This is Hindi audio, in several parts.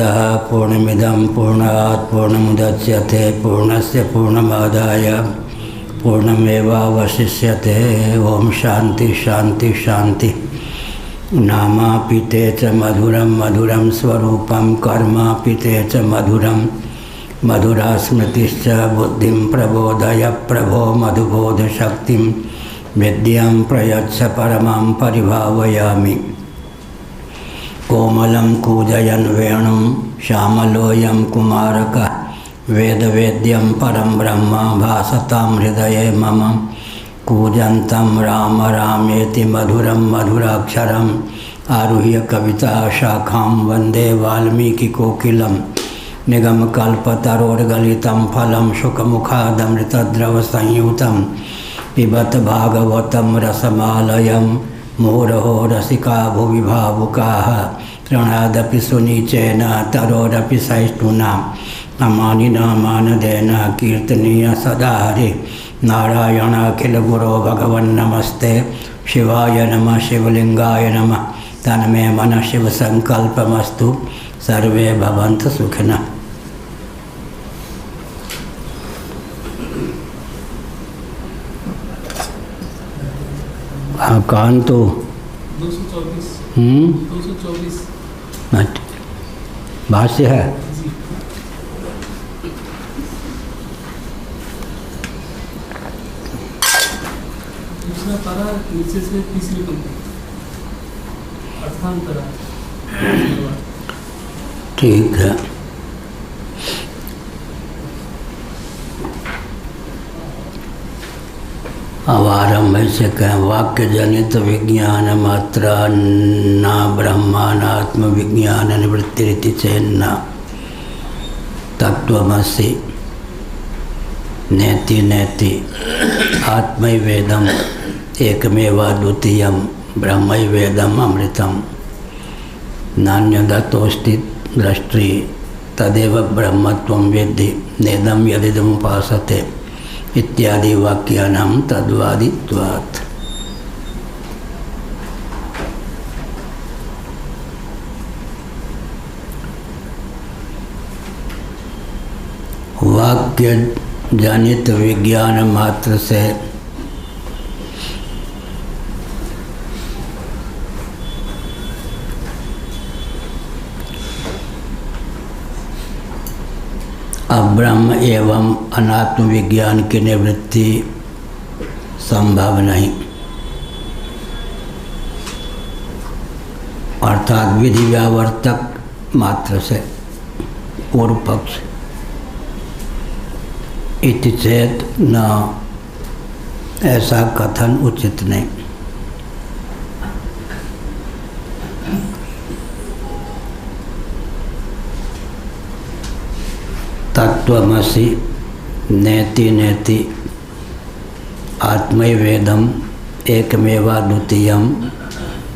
पूर्णमादाय पूर्णमिदं पूर्णात् पूर्णमुदच्यते पूर्णस्य पूर्णमादाय पूर्णमेवावशिष्यते। ओम शांति शांति शांति। नामापिते च मधुरं मधुरं स्वरूपं कर्मापिते च मधुरं मधुरा स्मृतिश्च बुद्धिं प्रबोधय प्रभो मधुबोधशक्तिं विद्यां प्रयच्छ परमां परिभावयामि। कोमलं कूजयन् वेणुं श्यामलोऽयं कुमारकः वेदवेद्यं परं ब्रह्म भासतां हृदये मम। कूजन्तं राम रामेति मधुरं मधुराक्षरम् आरुह्य कविता शाखां वन्दे वाल्मीकिकोकिलं। निगमकल्पतरोर्गलितं फलं शुकमुखादमृतद्रवसंयुतं पिबत भागवतं रसमालयं। मुहुरहो रसिका भुवि भावुकाः तृणादपि सुनीचेन तरोरपि सहिष्णुना। अमानिना मानदेन कीर्तनीय सदा हरि नारायणाखिल गुरो भगवन्नमस्ते। शिवाय नमः शिवलिंगाय नमः। तन्मे मन शिव संकल्पमस्तु। सर्वे भवन्तु सुखिनः। कान तो 224 भाष्य है। दूसरा पारा नीचे से तीसरी पंक्ति अर्थांतरा। ठीक है। अब आरंभ से कहें वाक्य जनित विज्ञान मात्रा न ब्रह्मानात्म विज्ञान निवृत्ति चेन्न तत्वमसि नेति नेति आत्मैवेदम एकमेवा द्वितीयम ब्रह्मैवेदम अमृतम नान्यदतोस्ति दृष्टि तदेव ब्रह्मत्वं वेद्धि नेदम यदिदमुपासते इत्यादि वाक्यानां तद्वादित्वात्। वाक्य जनित विज्ञान मात्र से अब्रह्म एवं अनात्म विज्ञान की निवृत्ति संभव नहीं। अर्थात विधि व्यावर्तक मात्र से पूर्व पक्ष इति चेत न, ऐसा कथन उचित नहीं। तत्वमसि नेति नेति आत्मैवेदम एकमेवा द्वितीयम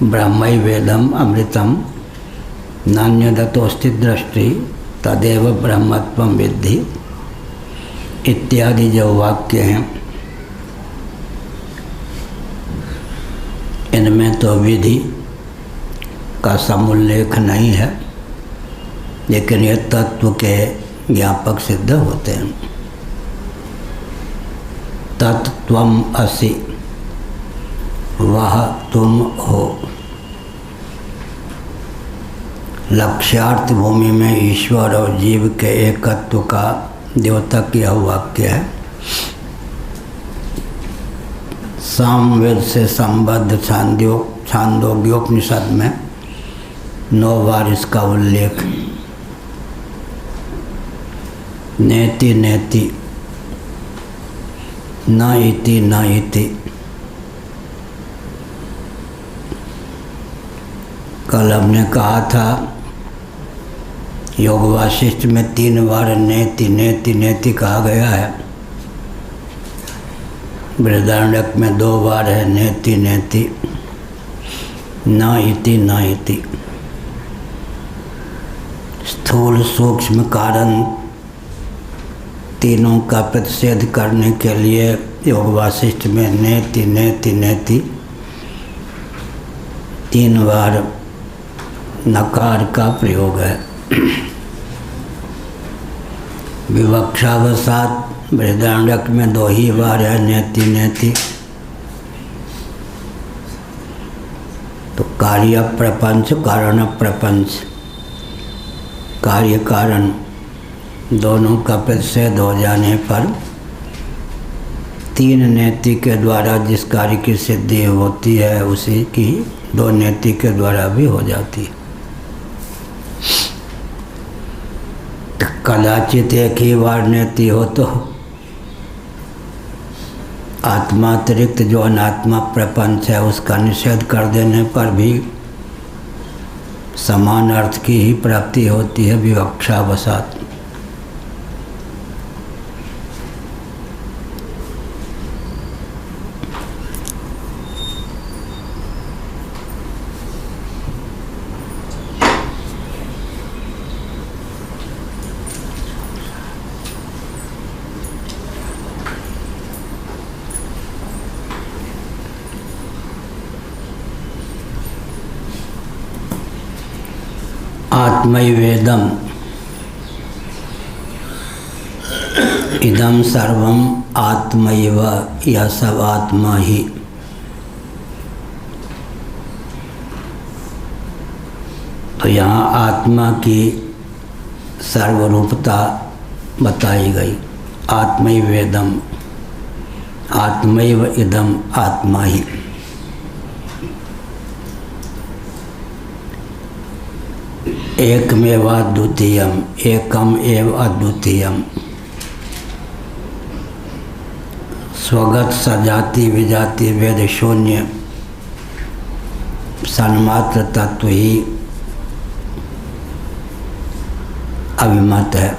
ब्रह्मैवेदम अमृतम नान्यदतोस्ति दृष्टि तदेव ब्रह्मत्वं विद्धि इत्यादि जो वाक्य हैं, इनमें तो विधि का समुल्लेख नहीं है, लेकिन ये तत्व के ज्ञापक सिद्ध होते हैं। तत्त्वम् असि, वह तुम हो। लक्ष्यार्थ भूमि में ईश्वर और जीव के एकत्व का द्योतक यह वाक्य है। सामवेद से संबद्ध छांदोग्योपनिषद में 9 बार इसका उल्लेख। नेति नेति न इति न इति। कल हमने कहा था योग वासिष्ठ में 3 बार नेति नेति नेति कहा गया है। बृहदारण्यक में 2 बार है नेति नेति न इति न इति। स्थूल सूक्ष्म कारण तीनों का प्रतिषेध करने के लिए योग वासिष्ठ में नेति नेति नेति 3 बार नकार का प्रयोग है। विवक्षावसात बृहदारण्यक में 2 ही बार है नेति नेति। तो कार्य प्रपंच कारण प्रपंच, कार्य कारण दोनों का प्रतिषेध हो जाने पर 3 नेति के द्वारा जिस कार्य की सिद्धि होती है उसी की 2 नेति के द्वारा भी हो जाती है। तो कदाचित एक ही बार नेति हो तो आत्मातिरिक्त जो अनात्मा प्रपंच है उसका निषेध कर देने पर भी समान अर्थ की ही प्राप्ति होती है विवक्षावसात। आत्मैवेदम इदम सर्वम आत्मैव, यह सब आत्मा ही। तो यहाँ आत्मा की सर्वरूपता बताई गई। आत्मैवेदम, आत्मैव इदम, आत्मा ही। एकमेव अद्वितीयम, एकम एव अद्वितीयम। स्वगत सजाति विजाति वेद शून्य सन्मात्र तत्व ही अभिमत है।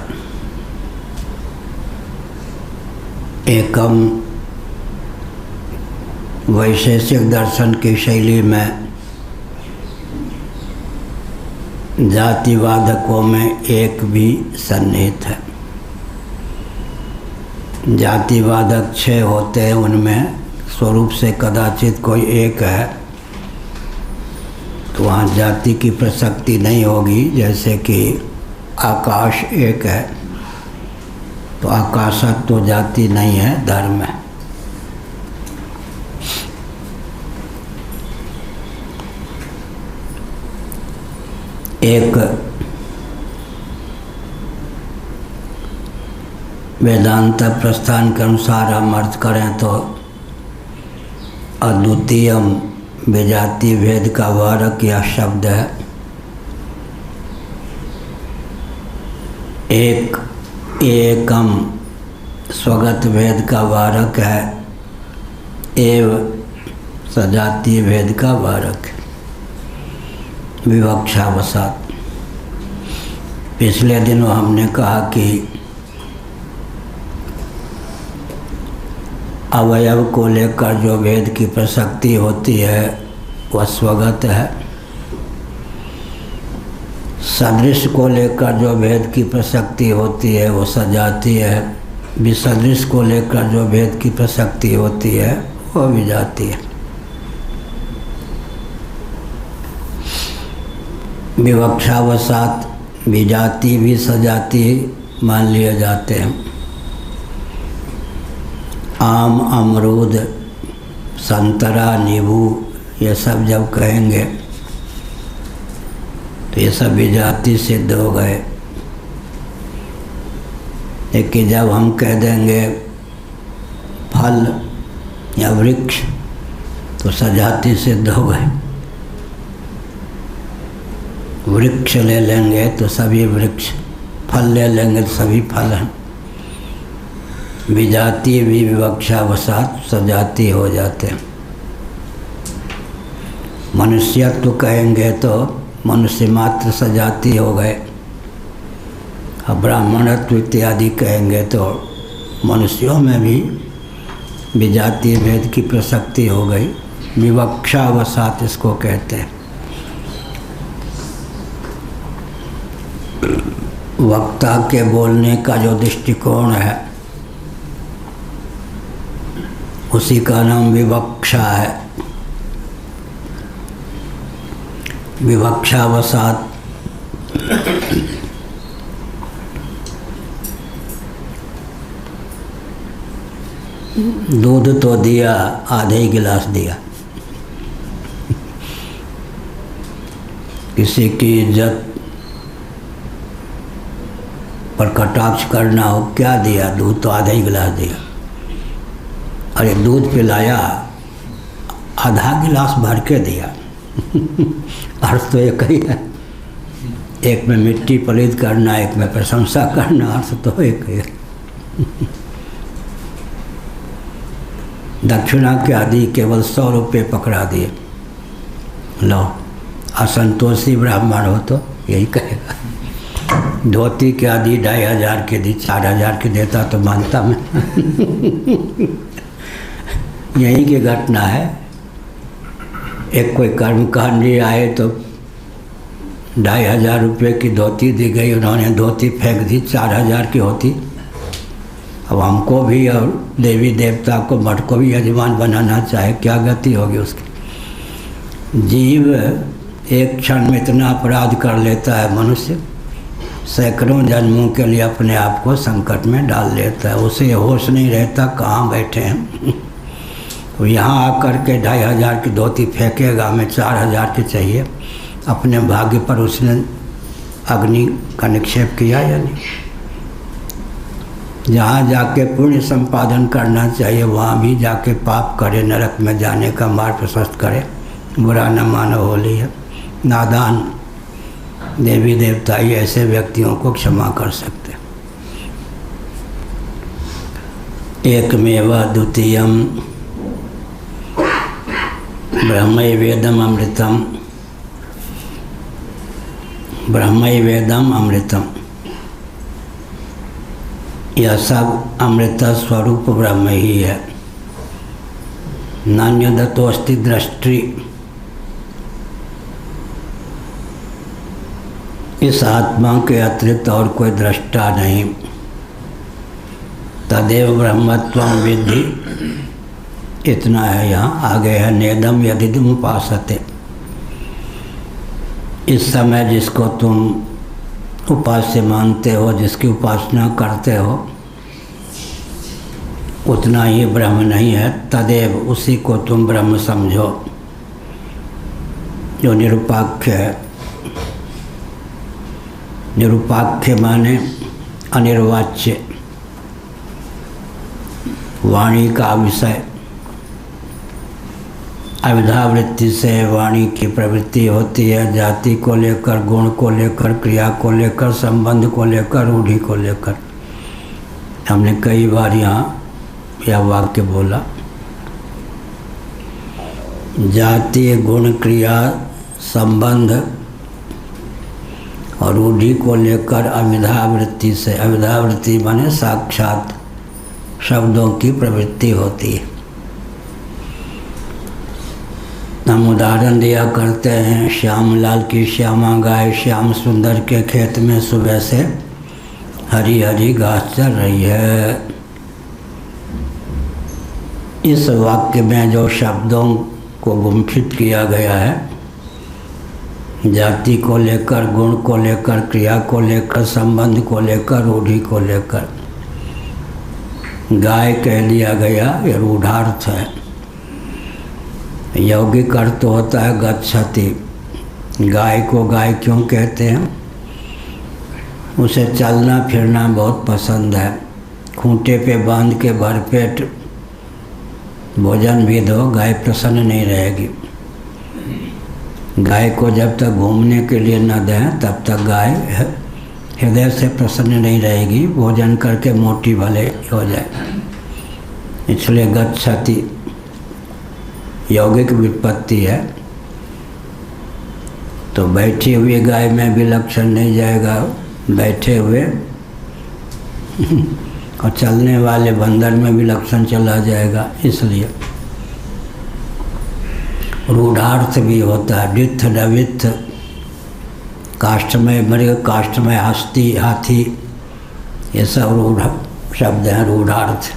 एकम वैशेषिक दर्शन की शैली में जातिवादकों में एक भी सन्निहित है। जातिवादक 6 होते हैं, उनमें स्वरूप से कदाचित कोई एक है, तो वहाँ जाति की प्रसक्ति नहीं होगी। जैसे कि आकाश एक है तो आकाशत तो जाति नहीं है, धर्म है। एक वेदांत प्रस्थान के अनुसार हम अर्थ करें तो अद्वितीयम विजाति भेद का वारक यह शब्द है। एक एकम स्वगत भेद का वारक है, एव सजातीय भेद का वारक है। विवक्षावसात पिछले दिनों हमने कहा कि अवयव को लेकर जो भेद की प्रसक्ति होती है वह स्वगत है। सदृश को लेकर जो भेद की प्रसक्ति होती है वो सजातीय है। विसदृश को लेकर जो भेद की प्रसक्ति होती है वो विजातीय है। विवक्षावसात विजाति भी सजाति मान लिए जाते हैं। आम, अमरूद, संतरा, नींबू ये सब जब कहेंगे तो ये सब विजाति सिद्ध हो गए। लेकिन जब हम कह देंगे फल या वृक्ष तो सजाति सिद्ध हो गए। वृक्ष ले लेंगे तो सभी वृक्ष, फल ले लेंगे तो सभी फल हैं। विजातीय भी विवक्षावसात सजातीय हो जाते हैं। मनुष्यत्व कहेंगे तो मनुष्य मात्र सजातीय हो गए। अब ब्राह्मणत्व इत्यादि कहेंगे तो मनुष्यों में भी विजातीय भेद की प्रसक्ति हो गई। विवक्षावसात इसको कहते हैं। वक्ता के बोलने का जो दृष्टिकोण है उसी का नाम विवक्षा है। विवक्षावसात दूध तो दिया, आधे ही गिलास दिया। किसी की इज्जत पर कटाक्ष करना हो, क्या दिया? दूध तो आधा ही गिलास दिया। अरे दूध पिलाया, आधा गिलास भर के दिया। अर्थ तो एक ही है, एक में मिट्टी पलीद करना, एक में प्रशंसा करना, अर्थ तो एक ही है। दक्षिणा के आदि केवल 100 रुपये पकड़ा दिए। लो, असंतोषी ब्राह्मण हो तो यही कहेगा। धोती के आदि 2500 के दी, 4000 के देता तो मानता मैं। यही की घटना है। एक कोई कर्मकांडी आए तो 2500 रुपये की धोती दी गई, उन्होंने धोती फेंक दी, 4000 की होती। अब हमको भी और देवी देवता को, मठ को भी यजमान बनाना चाहे, क्या गति होगी उसकी? जीव एक क्षण में इतना अपराध कर लेता है, मनुष्य सैकड़ों जन्मों के लिए अपने आप को संकट में डाल लेता है। उसे होश नहीं रहता कहाँ बैठे हैं। तो यहाँ आकर के 2500 की धोती फेंकेगा, हमें 4000 की चाहिए। अपने भाग्य पर उसने अग्नि का निक्षेप किया या नहीं? जहाँ जाके पुण्य संपादन करना चाहिए, वहाँ भी जाके पाप करे, नरक में जाने का मार्ग प्रशस्त करे। बुरा न मानो होली है। नादान देवी देवता ही ऐसे व्यक्तियों को क्षमा कर सकते। एकमेव द्वितीयम ब्रह्मैवेदम अमृतम, ब्रह्मैवेदम अमृतम। यह सब अमृत स्वरूप ब्रह्म ही है। नान्यदतोस्ति दृष्टि। इस आत्मा के अतिरिक्त और कोई दृष्टा नहीं। तदेव ब्रह्मत्वं विद्धि, इतना है। यहाँ आगे है नेदम यदिदम उपासते। इस समय जिसको तुम उपास्य मानते हो, जिसकी उपासना करते हो, उतना ही ब्रह्म नहीं है। तदेव, उसी को तुम ब्रह्म समझो, जो निरुपाख्य है। निरुपाख्य माने अनिर्वाच्य, वाणी का विषय। अविद्यावृत्ति से वाणी की प्रवृत्ति होती है, जाति को लेकर, गुण को लेकर, क्रिया को लेकर, संबंध को लेकर, रूढ़ि को लेकर। हमने कई बार यहाँ यह वाक्य बोला। जाति, गुण, क्रिया, संबंध और रूढ़ि को लेकर अविद्यावृत्ति से, अविद्यावृत्ति माने साक्षात शब्दों की प्रवृत्ति होती है। हम उदाहरण दिया करते हैं, श्याम लाल की श्यामा गाय श्याम सुंदर के खेत में सुबह से हरी हरी घास चल रही है। इस वाक्य में जो शब्दों को गुंफित किया गया है, जाति को लेकर, गुण को लेकर, क्रिया को लेकर, संबंध को लेकर, रूढ़ि को लेकर, गाय कह दिया गया, ये रूढ़ार्थ है। यौगिक अर्थ होता है गच्छति। गाय को गाय क्यों कहते हैं? उसे चलना फिरना बहुत पसंद है। खूंटे पे बांध के भरपेट भोजन भी दो, गाय प्रसन्न नहीं रहेगी। गाय को जब तक घूमने के लिए न दें, तब तक गाय हृदय से प्रसन्न नहीं रहेगी। भोजन करके मोटी भले हो जाए, इसलिए गच्छति यौगिक व्युत्पत्ति है। तो बैठी हुई गाय में भी लक्षण नहीं जाएगा, बैठे हुए और चलने वाले बंदर में भी लक्षण चला जाएगा। इसलिए रूढ़ार्थ भी होता है। डित्थ, डवित्थ, काष्ठमय मृग, काष्ठमय हस्ती, हाथी, ये सब रूढ़ शब्द हैं, रूढ़ार्थ।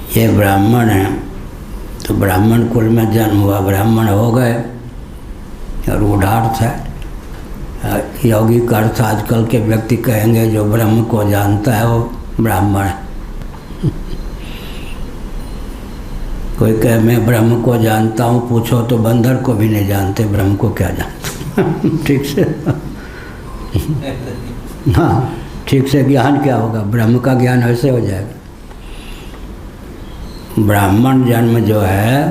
ये ब्राह्मण हैं तो ब्राह्मण कुल में जन्म हुआ, ब्राह्मण हो गए, रूढ़ार्थ है। यौगिक अर्थ आजकल के व्यक्ति कहेंगे जो ब्रह्म को जानता है वो ब्राह्मण है। कोई कहे मैं ब्रह्म को जानता हूँ, पूछो तो बंदर को भी नहीं जानते, ब्रह्म को क्या जानते। ठीक से हाँ, ठीक से ज्ञान क्या होगा, ब्रह्म का ज्ञान ऐसे हो जाएगा। ब्राह्मण जन्म जो है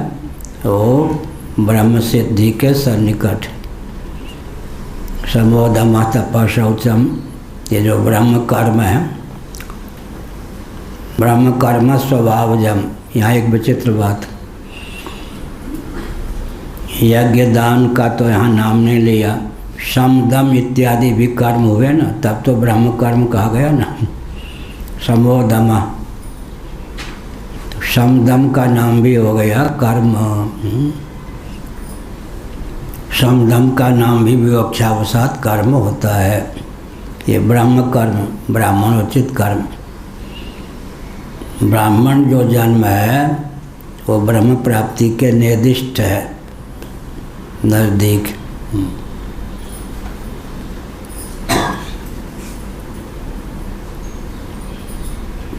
वो ब्रह्म सिद्धि के सन्निकट। समोदम तप शौचम, ये जो ब्रह्म कर्म है, ब्रह्म कर्म स्वभावजम। यहाँ एक विचित्र बात, यज्ञ दान का तो यहाँ नाम नहीं लिया, शम दम इत्यादि भी कर्म हुए ना, तब तो ब्रह्म कर्म कहा गया ना, समोदमा। तो शम दम का नाम भी हो गया कर्म। शम दम का नाम भी विवक्षावसात कर्म होता है। ये ब्रह्म कर्म, ब्राह्मणोचित कर्म। ब्राह्मण जो जन्म है वो ब्रह्म प्राप्ति के निर्दिष्ट है, नज़दीक।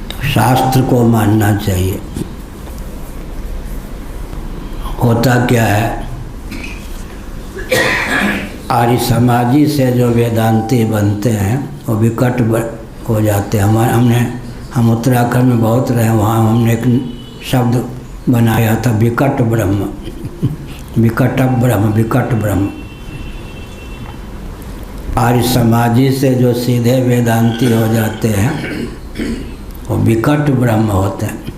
तो शास्त्र को मानना चाहिए। होता क्या है, आर्य समाजी से जो वेदांती बनते हैं वो विकट हो जाते हैं। हम उत्तराखंड में बहुत रहे, वहाँ हमने एक शब्द बनाया था, विकट ब्रह्म। विकट ब्रह्म, विकट ब्रह्म। आर्य समाजी से जो सीधे वेदांती हो जाते हैं वो विकट ब्रह्म होते हैं।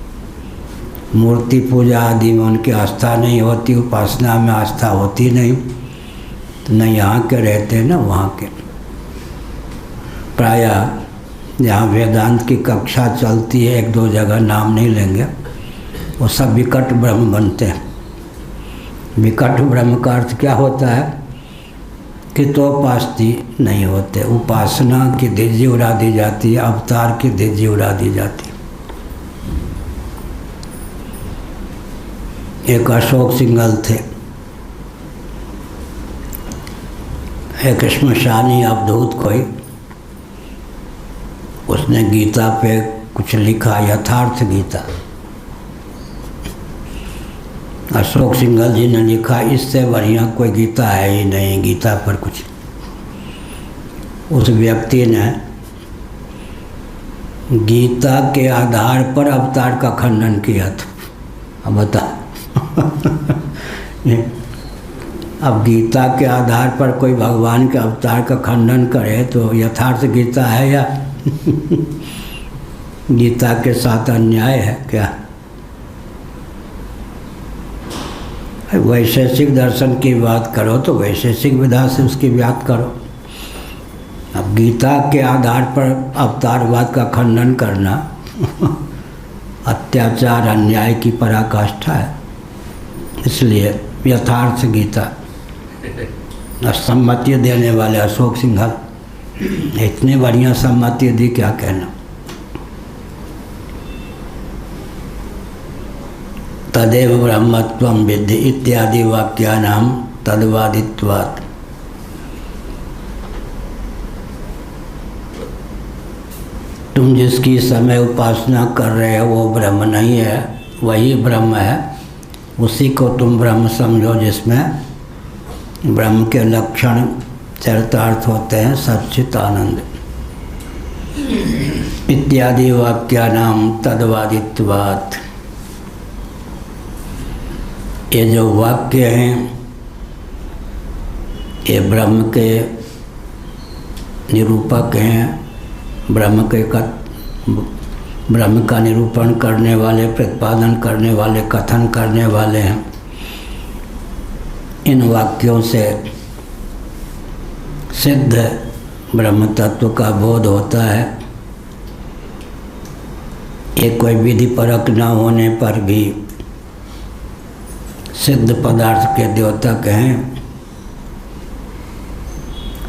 मूर्ति पूजा आदि में उनकी आस्था नहीं होती, उपासना में आस्था होती नहीं, तो न यहाँ के रहते न वहाँ के। प्रायः जहाँ वेदांत की कक्षा चलती है, एक दो जगह नाम नहीं लेंगे, वो सब विकट ब्रह्म बनते हैं। विकट ब्रह्म का अर्थ क्या होता है कि तोपास्ती नहीं होते, उपासना की धिज्जी उड़ा दी जाती है, अवतार की धिज्जी उड़ा दी जाती है। एक अशोक सिंघल थे, एक श्मशानी अवधूत कोई, उसने गीता पे कुछ लिखा, यथार्थ गीता। अशोक सिंघल जी ने लिखा, इससे बढ़िया कोई गीता है ही नहीं, गीता पर कुछ। उस व्यक्ति ने गीता के आधार पर अवतार का खंडन किया था। अब बता अब गीता के आधार पर कोई भगवान के अवतार का खंडन करे तो यथार्थ गीता है या गीता के साथ अन्याय है क्या? वैशेषिक दर्शन की बात करो तो वैशेषिक विधा से उसकी व्याख्या करो। अब गीता के आधार पर अवतारवाद का खंडन करना अत्याचार अन्याय की पराकाष्ठा है। इसलिए यथार्थ गीता सम्मति देने वाले अशोक सिंघल इतनी बढ़िया सम्मति दी, क्या कहना। तदेव ब्रह्मत्वं विद्धि इत्यादि वाक्यानां तद्वादित्वात्। तुम जिसकी समय उपासना कर रहे हो वो ब्रह्म नहीं है, वही ब्रह्म है। उसी को तुम ब्रह्म समझो जिसमें ब्रह्म के लक्षण चरितार्थ होते हैं, सच्चित आनंद इत्यादि वाक्यानां तद्वादित्वात्। ये जो वाक्य हैं ये ब्रह्म के निरूपक हैं, ब्रह्म का निरूपण करने वाले, प्रतिपादन करने वाले, कथन करने वाले हैं। इन वाक्यों से सिद्ध ब्रह्म तत्व का बोध होता है। ये कोई विधि परक न होने पर भी सिद्ध पदार्थ के द्योतक हैं।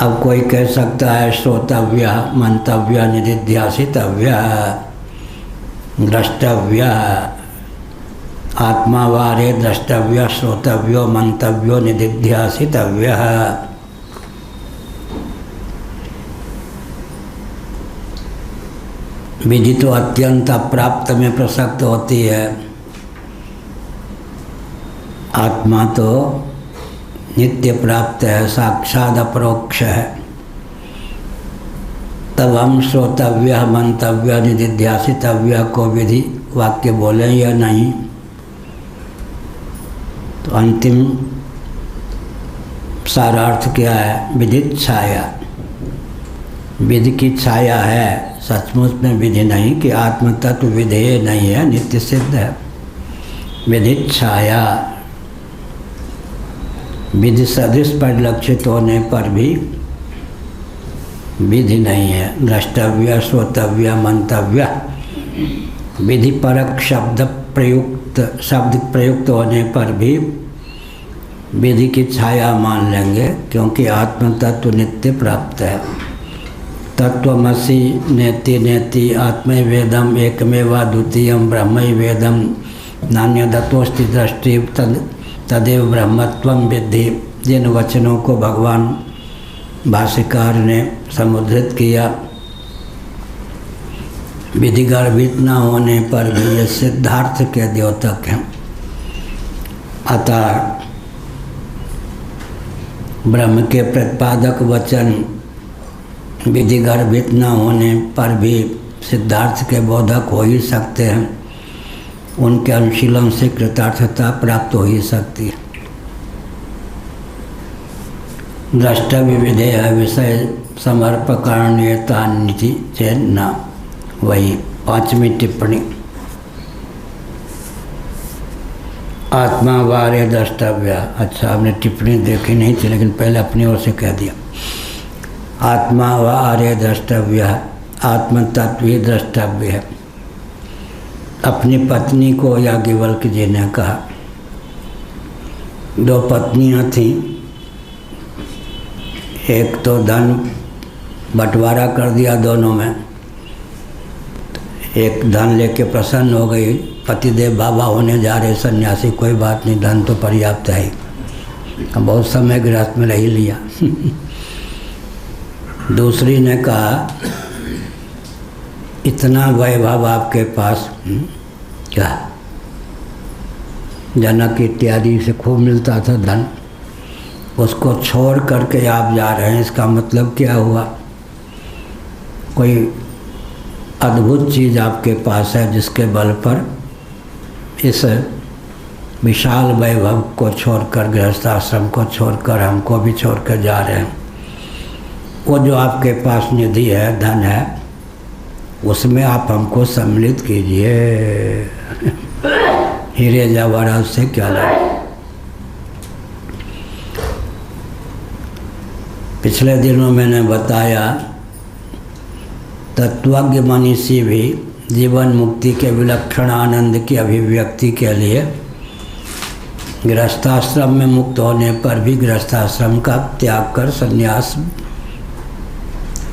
अब कोई कह सकता है श्रोतव्य, मंतव्य, निधिध्यासितव्य, द्रष्टव्य, आत्मावारे द्रष्टव्य, श्रोतव्यो, मंतव्यो, निधिध्यासितव्य। विधि तो अत्यंत अप्राप्त में प्रसक्त होती है, आत्मा तो नित्य प्राप्त है, साक्षात अपरोक्ष है। तब हम श्रोतव्य, मंतव्य, निधिध्यासितव्य को विधि वाक्य बोले या नहीं, तो अंतिम सारार्थ क्या है? विधित छाया। विधि की छाया है, सचमुच में विधि नहीं कि आत्म तत्व विधेय नहीं है, नित्य सिद्ध है। विधित छाया, विधि सदृश परिलक्षित होने पर भी विधि नहीं है। द्रष्टव्य, श्रोतव्य, मंतव्य, विधि परक शब्द प्रयुक्त होने पर भी विधि की छाया मान लेंगे, क्योंकि आत्म तत्व नित्य प्राप्त है। तत्वमसि नेति नेति आत्मैवेदम एकमेवा द्वितीयम ब्रह्मैवेदम नान्यदतोस्ति दृष्टि तदेव ब्रह्मत्वं विद्धि। जिन वचनों को भगवान भाष्यकार ने समुद्रित किया, विधि गर्भित न होने पर भी ये सिद्धार्थ के द्योतक हैं। अतः ब्रह्म के प्रतिपादक वचन विधि गर्भित न होने पर भी सिद्धार्थ के बोधक हो ही सकते हैं, उनके अनुशीलन से कृतार्थता प्राप्त हो ही सकती है। द्रष्टव्य विधेय विषय समर्पकरणीयता निधि चेन्ना। वही 5वीं टिप्पणी। आत्मा वार्य द्रष्टव्य। अच्छा, आपने टिप्पणी देखी नहीं थी, लेकिन पहले अपनी ओर से कह दिया। आत्मा व आर्य द्रष्टव्य, आत्म तत्व ही द्रष्टव्य है। अपनी पत्नी को याज्ञवल्क्य जी ने कहा, 2 पत्नियां थीं, एक तो धन बंटवारा कर दिया दोनों में, एक धन लेके प्रसन्न हो गई, पतिदेव बाबा होने जा रहे सन्यासी, कोई बात नहीं, धन तो पर्याप्त है, बहुत समय गृहस्थ में रह लिया। दूसरी ने कहा, इतना वैभव आपके पास, क्या जनक इत्यादि से खूब मिलता था धन, उसको छोड़ करके आप जा रहे हैं, इसका मतलब क्या हुआ? कोई अद्भुत चीज़ आपके पास है जिसके बल पर इस विशाल वैभव को छोड़कर, गृहस्थाश्रम को छोड़कर, हमको भी छोड़कर जा रहे हैं। वो जो आपके पास निधि है, धन है, उसमें आप हमको सम्मिलित कीजिए। हीरे जवाहरात से क्या लगा? पिछले दिनों मैंने बताया, तत्वज्ञ मनीषी भी जीवन मुक्ति के विलक्षण आनंद की अभिव्यक्ति के लिए गृहस्थाश्रम में मुक्त होने पर भी गृहस्थाश्रम का त्याग कर संन्यास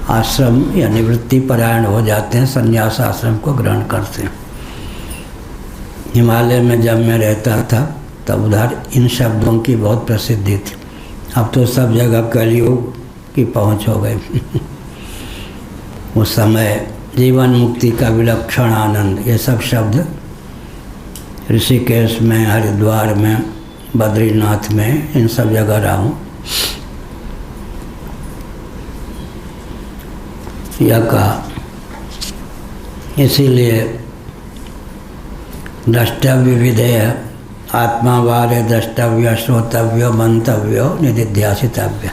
आश्रम या निवृत्ति परायण हो जाते हैं, संन्यास आश्रम को ग्रहण करते हैं। हिमालय में जब मैं रहता था तब उधर इन शब्दों की बहुत प्रसिद्धि थी। अब तो सब जगह कलयुग की पहुँच हो गई। उस समय जीवन मुक्ति का विलक्षण आनंद, ये सब शब्द ऋषिकेश में, हरिद्वार में, बद्रीनाथ में, इन सब जगह रहा हूँ। यह कहा, इसीलिए द्रष्टव्य विधेय, आत्मा वार्य द्रष्टव्य, श्रोतव्य, मंतव्य, निधिध्यासितव्य।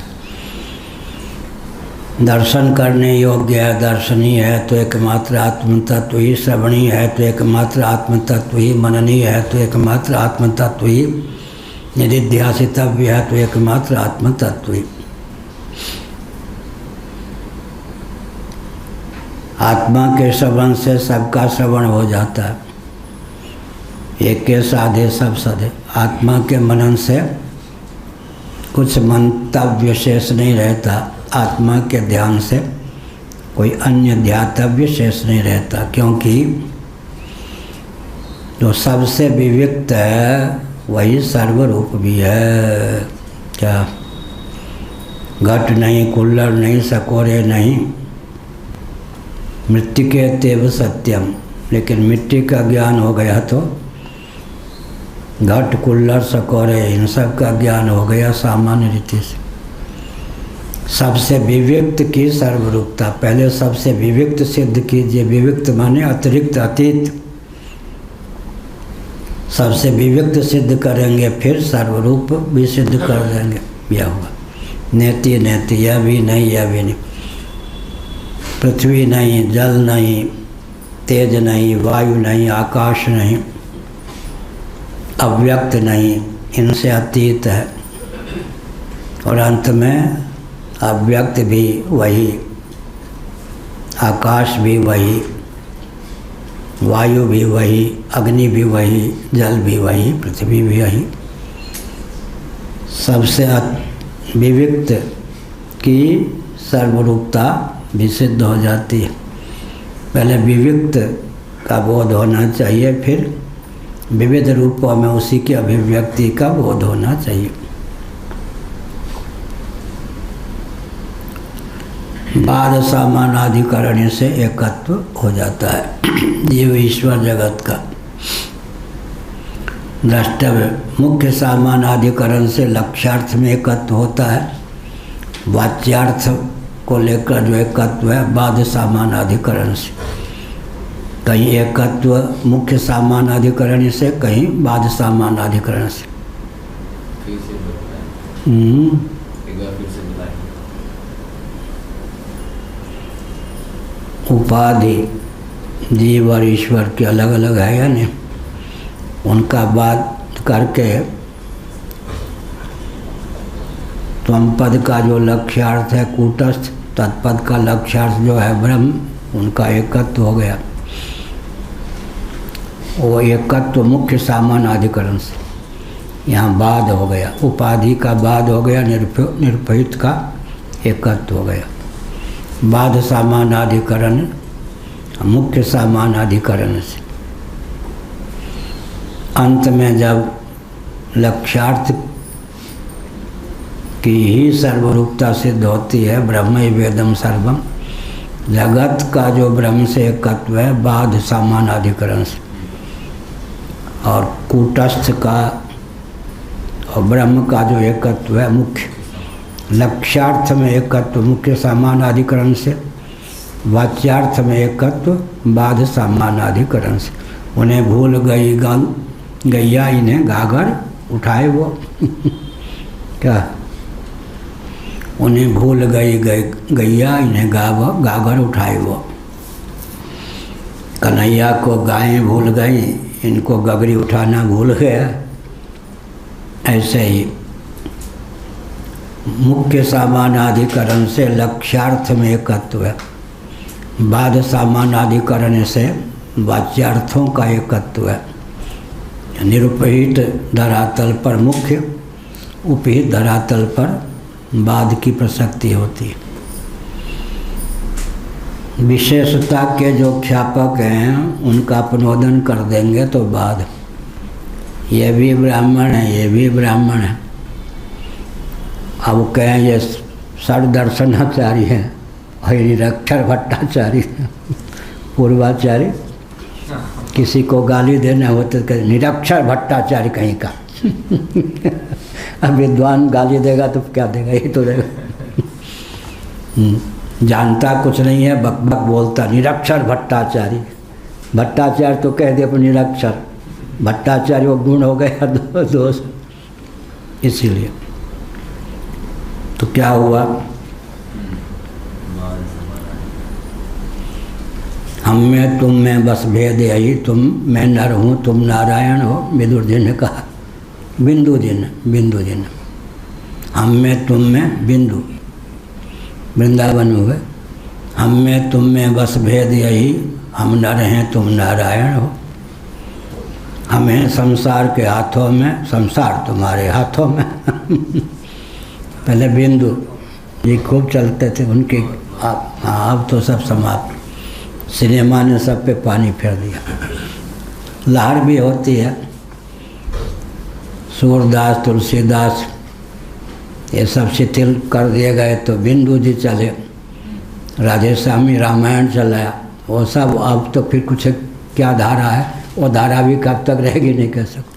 दर्शन करने योग्य है, दर्शनीय है तो एकमात्र आत्म तत्व ही, श्रवणीय है तो एकमात्र आत्म तत्व ही, मननीय है तो एकमात्र आत्म तत्व ही, निधिध्यासितव्य है तो एकमात्र आत्म तत्व ही। आत्मा के श्रवण से सबका श्रवण हो जाता है, एक के साधे सब सधे। आत्मा के मनन से कुछ मंतव्य शेष नहीं रहता, आत्मा के ध्यान से कोई अन्य ध्यातव्य शेष नहीं रहता, क्योंकि जो सबसे विविक्त है वही सर्वरूप भी है। क्या घट नहीं, कुल्लड़ नहीं, सकोरे नहीं, मृत्तिके तेव सत्यम, लेकिन मिट्टी का ज्ञान हो गया तो घट कुल्लर सकोरे इन सब का ज्ञान हो गया सामान्य रीति से। सबसे विविक्त की सर्वरूपता, पहले सबसे विविक्त सिद्ध कीजिए। विविक्त माने अतिरिक्त, अतीत। सबसे विविक्त सिद्ध करेंगे, फिर सर्वरूप भी सिद्ध कर देंगे। यह हुआ नेति नेति, यह भी नहीं, यह भी नहीं। पृथ्वी नहीं, जल नहीं, तेज नहीं, वायु नहीं, आकाश नहीं, अव्यक्त नहीं, इनसे अतीत है। और अंत में अव्यक्त भी वही, आकाश भी वही, वायु भी वही, अग्नि भी वही, जल भी वही, पृथ्वी भी वही। सबसे विविक्त की सर्वरूपता भी सिद्ध हो जाती है। पहले विविक्त का बोध होना चाहिए, फिर विविध रूपों में उसी की अभिव्यक्ति का बोध होना चाहिए। बाद सामानाधिकरण से एकत्व हो जाता है जीव ईश्वर जगत का द्रष्टव्य। मुख्य सामानाधिकरण से लक्ष्यार्थ में एकत्व होता है। वाच्यार्थ को लेकर जो एकत्व है बाद सामानाधिकरण से। कहीं एकत्व मुख्य सामानाधिकरण से, कहीं बाद सामानाधिकरण से। उपाधि जीव और ईश्वर के अलग अलग है या नहीं, उनका बात करके त्वमपद का जो लक्ष्यार्थ है कूटस्थ, तत्पद का लक्ष्यार्थ जो है ब्रह्म, उनका एकत्व हो गया। वो एकत्व मुख्य सामानाधिकरण से यहाँ बाद हो गया। उपाधि का बाद हो गया, निरपेक्ष का एकत्व हो गया। बाद सामानाधिकरण मुख्य सामानाधिकरण से। अंत में जब लक्ष्यार्थ की ही सर्वरूपता सिद्ध होती है, ब्रह्म वेदम सर्वम, जगत का जो ब्रह्म से एकत्व है बाद सामानाधिकरण से। और कूटस्थ का और ब्रह्म का जो एकत्व है मुख्य लक्ष्यार्थ में एकत्व मुख्य सामानाधिकरण से, वाच्यार्थ में एकत्व बाद सामानाधिकरण से। उन्हें भूल गई गैया, इन्हें गागर उठाए वो क्या, उन्हें भूल गई गैया, इन्हें गागर उठाए वो। कन्हैया को गायें भूल गई, इनको गगरी उठाना भूल गया। ऐसे ही मुख्य सामानाधिकरण से लक्ष्यार्थ में एकत्व है, बाद सामानाधिकरण से वाच्यार्थों का एकत्व है। निरुपहित धरातल पर मुख्य, उपहित धरातल पर बाद की प्रसक्ति होती है। विशेषता के जो ख्यापक हैं उनका अपनोदन कर देंगे तो बाद, ये भी ब्राह्मण है, ये भी ब्राह्मण है। अब कहें ये षड्दर्शनाचार्य हैं और निरक्षर भट्टाचार्य हैं, पूर्वाचार्य। किसी को गाली देना हो तो निरक्षर भट्टाचार्य कहीं का अब विद्वान गाली देगा तो क्या देगा, यही तो देगा। जानता कुछ नहीं है, बक बक बोलता, निरक्षर भट्टाचार्य। भट्टाचार्य तो कह दे पर निरक्षर, भट्टाचार्य वो गुण हो गया दोष। इसीलिए तो क्या हुआ, हम में तुम में बस भेद यही, तुम मैं नर हूँ तुम नारायण हो। विदुर जी ने कहा, बिंदु दिन हम में तुम में, बिंदु वृंदावन हुए। हम में तुम में बस भेद यही, हम नर हैं तुम नारायण हो। हमें संसार के हाथों में, संसार तुम्हारे हाथों में पहले बिंदु ये खूब चलते थे उनके, अब तो सब समाप्त। सिनेमा ने सब पे पानी फेर दिया। लहर भी होती है, सूरदास तुलसीदास ये सब शिथिल कर दिए गए तो बिंदु जी चले, राधे स्वामी रामायण चलाया, वो सब अब तो फिर कुछ क्या धारा है, वो धारा भी कब तक रहेगी नहीं कह सकते।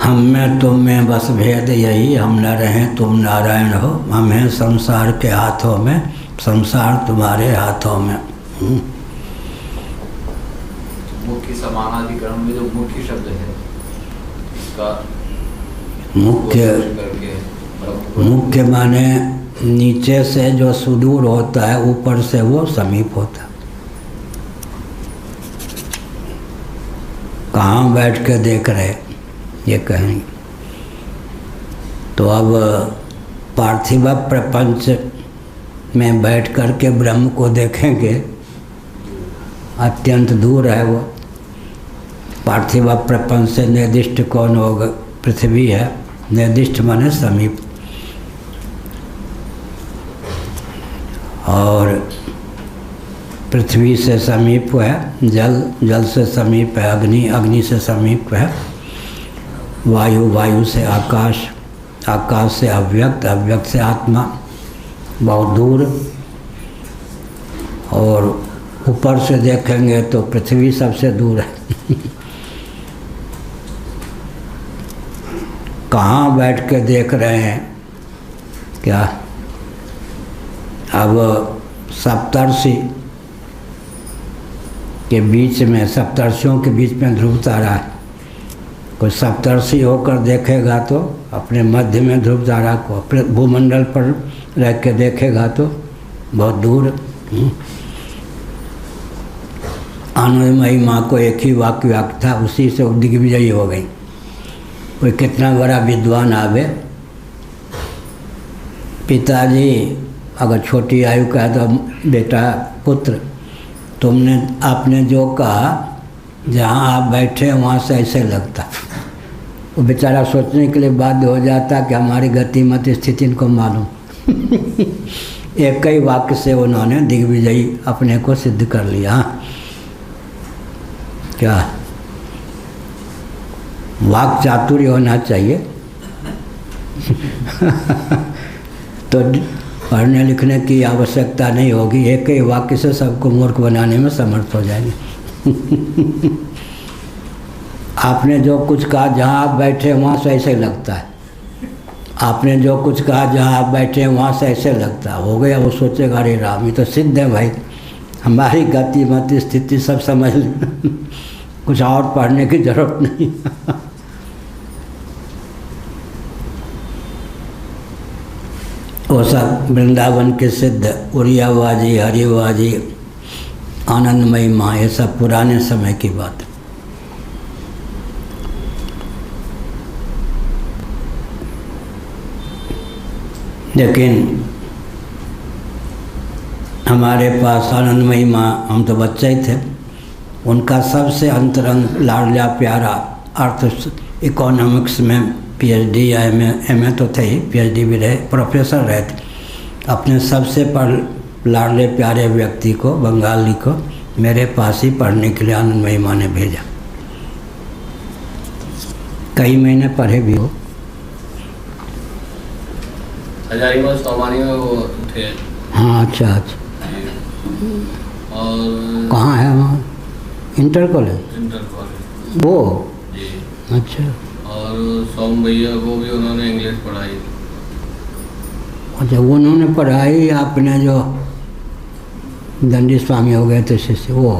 हम में तुम में बस भेद यही, हम न रहें तुम नारायण हो, हम हैं संसार के हाथों में, संसार तुम्हारे हाथों में। मुख्य समानाधिकरण में जो मुख्य शब्द है इसका मुख्य माने नीचे से जो सुदूर होता है, ऊपर से वो समीप होता है। कहाँ बैठ के देख रहे ये कहेंगे। तो अब पार्थिव प्रपंच में बैठ कर के ब्रह्म को देखेंगे, अत्यंत दूर है वो। पार्थिव प्रपंच से निर्दिष्ट कौन होगा? पृथ्वी है। निर्दिष्ट माने समीप। और पृथ्वी से समीप है जल, जल से समीप है अग्नि, अग्नि से समीप है वायु, वायु से आकाश, आकाश से अव्यक्त, अव्यक्त से आत्मा, बहुत दूर। और ऊपर से देखेंगे तो पृथ्वी सबसे दूर है। कहाँ बैठ के देख रहे हैं क्या? अब सप्तर्षि के बीच में, सप्तर्षियों के बीच में ध्रुव तारा है। कोई सप्तर्षि होकर देखेगा तो अपने मध्य में ध्रुव तारा को, अपने भूमंडल पर रह के देखेगा तो बहुत दूर। आनंदमयी माँ को एक ही वाक्य व्याख्या था, उसी से दिग्विजयी हो गई। कोई कितना बड़ा विद्वान आवे, पिताजी अगर छोटी आयु का है तो बेटा, पुत्र, आपने जो कहा जहाँ आप बैठे वहाँ से ऐसे लगता। वो बेचारा सोचने के लिए बाध्य हो जाता कि हमारी गतिमत स्थिति इनको मालूम। एक ही वाक्य से उन्होंने दिग्विजयी अपने को सिद्ध कर लिया। क्या वाक चातुर्य होना चाहिए। तो पढ़ने लिखने की आवश्यकता नहीं होगी, एक ही वाक्य से सबको मूर्ख बनाने में समर्थ हो जाएंगे। आपने जो कुछ कहा जहाँ आप बैठे वहाँ से ऐसे लगता है। आपने जो कुछ कहा जहाँ आप बैठे वहाँ से ऐसे लगता है। हो गया, वो सोचेगा अरे राम ये तो सिद्ध है भाई, हमारी गति मति स्थिति सब समझ लें। कुछ और पढ़ने की जरूरत नहीं। वो सब वृंदावन के सिद्ध उड़ियाबाजी, हरिबाजी, आनंदमयी माँ, ये सब पुराने समय की बात है। लेकिन हमारे पास आनंदमयी माँ, हम तो बच्चे ही थे, उनका सबसे अंतरंग लाडला प्यारा अर्थ इकोनॉमिक्स में पीएचडी या एमए तो थे ही, पीएचडी भी रहे, प्रोफेसर रहे थे। अपने सबसे लाडले प्यारे व्यक्ति को, बंगाली को, मेरे पास ही पढ़ने के लिए आनंदमयी माँ ने भेजा। कई महीने पढ़े भी हो। हजारीबाग सोमानी में वो थे। हाँ, अच्छा अच्छा। और कहाँ है वहाँ? Inter college? इंटर कॉलेज वो जी। अच्छा। और सोम भैया को भी उन्होंने इंग्लिश पढ़ाई। अच्छा, उन्होंने पढ़ाई, आपने जो दंडी स्वामी हो गए थे शिष्य, वो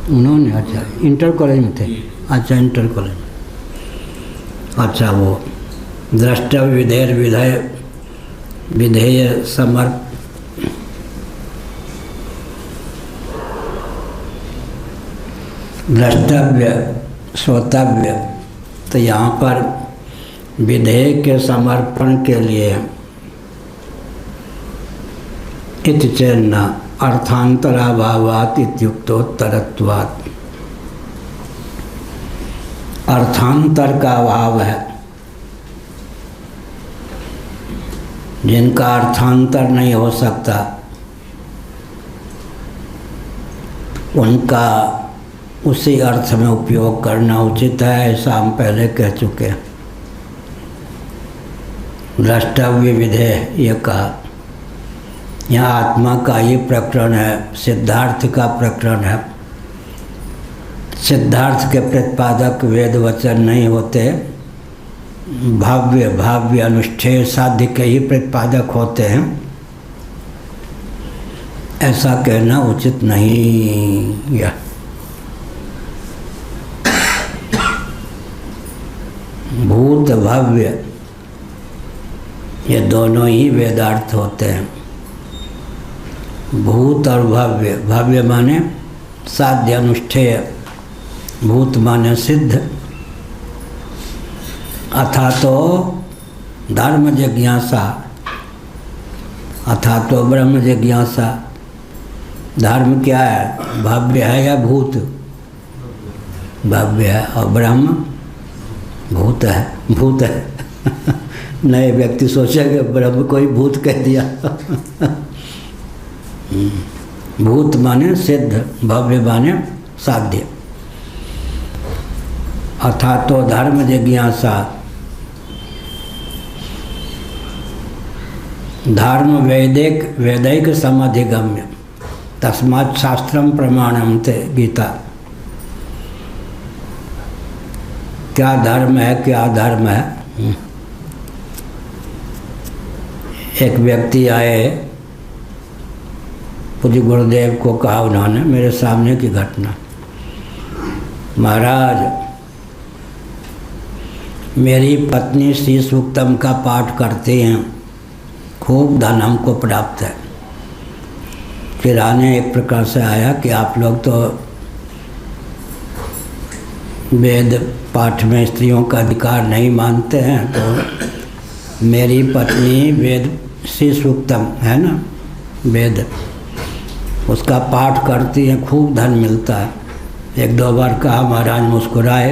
उन्होंने? अच्छा, इंटर कॉलेज में थे। अच्छा, इंटर कॉलेज। अच्छा, वो द्रष्टव्य विधेय विधेय विधेय द्रष्टव्य श्रोतव्य, तो यहाँ पर विधेय के समर्पण के लिए इति चेन्न अर्थांतराभावात् इत्युक्तोत्तरत्वात्, अर्थांतर का अभाव है। जिनका अर्थांतर नहीं हो सकता उनका उसी अर्थ में उपयोग करना उचित है, ऐसा हम पहले कह चुके हैं। द्रष्टव्य विधेय ये कहा, यहाँ आत्मा का ही प्रकरण है, सिद्धार्थ का प्रकरण है। सिद्धार्थ के प्रतिपादक वेद वचन नहीं होते, भाव्य भाव्य अनुष्ठेय साध्य के ही प्रतिपादक होते हैं। ऐसा कहना उचित नहीं है। भूत भव्य ये दोनों ही वेदार्थ होते हैं। भूत और भव्य, भव्य माने साध्य अनुष्ठेय, भूत माने सिद्ध। अथा तो धर्म जिज्ञासा, अथा तो ब्रह्म जिज्ञासा। धर्म क्या है, भव्य है या भूत? भव्य है। और ब्रह्म भूत है, भूत है। नए व्यक्ति सोचेंगे ब्रह्म कोई भूत कह दिया। भूत माने सिद्ध, भव्य माने साध्य। अथा तो धर्म जिज्ञासा, धर्म वैदिक समधिगम्य, तस्मात् शास्त्रम प्रमाणम थे। गीता। क्या धर्म है, क्या धर्म है? एक व्यक्ति आए, पूज्य गुरुदेव को कहा उन्होंने, मेरे सामने की घटना, महाराज मेरी पत्नी श्री सूक्तम का पाठ करती हैं, खूब धन हमको प्राप्त है। फिर आने एक प्रकार से आया कि आप लोग तो वेद पाठ में स्त्रियों का अधिकार नहीं मानते हैं, तो मेरी पत्नी वेद श्री सूक्तम है ना, वेद, उसका पाठ करती हैं, खूब धन मिलता है। एक दो बार कहा, महाराज मुस्कुराए,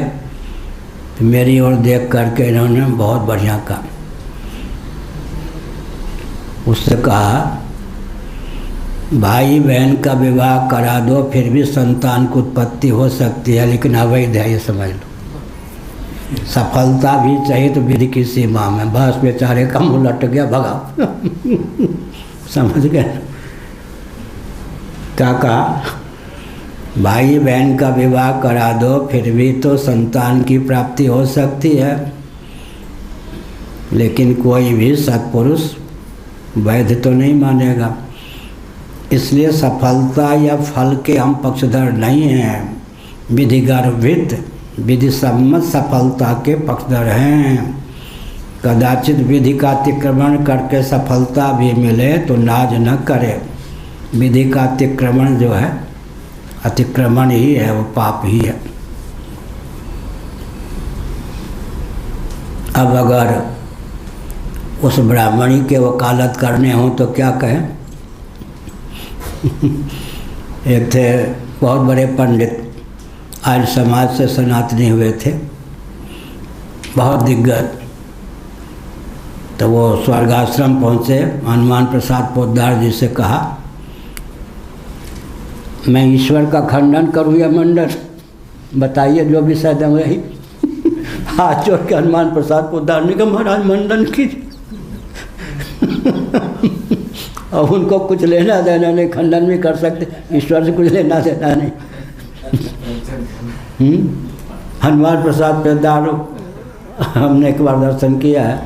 तो मेरी ओर देख करके इन्होंने बहुत बढ़िया कहा। उससे कहा, भाई बहन का विवाह करा दो, फिर भी संतान की उत्पत्ति हो सकती है, लेकिन अवैध है, ये समझ लो। सफलता भी चाहिए तो विधि की सीमा में। बस बेचारे का मुँह लट गया, भगा। समझ गए क्या कहा? भाई बहन का विवाह करा दो, फिर भी तो संतान की प्राप्ति हो सकती है, लेकिन कोई भी सत्पुरुष वैध तो नहीं मानेगा। इसलिए सफलता या फल के हम पक्षधर नहीं हैं, विधि गर्भित विधि सम्मत सफलता के पक्षधर हैं। कदाचित विधि का अतिक्रमण करके सफलता भी मिले तो नाज न करे। विधि का अतिक्रमण जो है, अतिक्रमण ही है, वो पाप ही है। अब अगर उस ब्राह्मणी के वकालत करने हों तो क्या कहें? एक थे बहुत बड़े पंडित, आर्य समाज से सनातनी हुए थे, बहुत दिग्गज। तो वो स्वर्गाश्रम पहुँचे, हनुमान प्रसाद पोद्दार जी से कहा, मैं ईश्वर का खंडन करूँ या मंडन? बताइए, जो भी सद वही। हाथ जोड़ के हनुमान प्रसाद पोद्दार ने कहा, महाराज मंडन कीजिए। और उनको कुछ लेना देना नहीं, खंडन भी कर सकते, ईश्वर से कुछ लेना देना नहीं। हनुमान प्रसाद पोद्दार, हमने एक बार दर्शन किया है,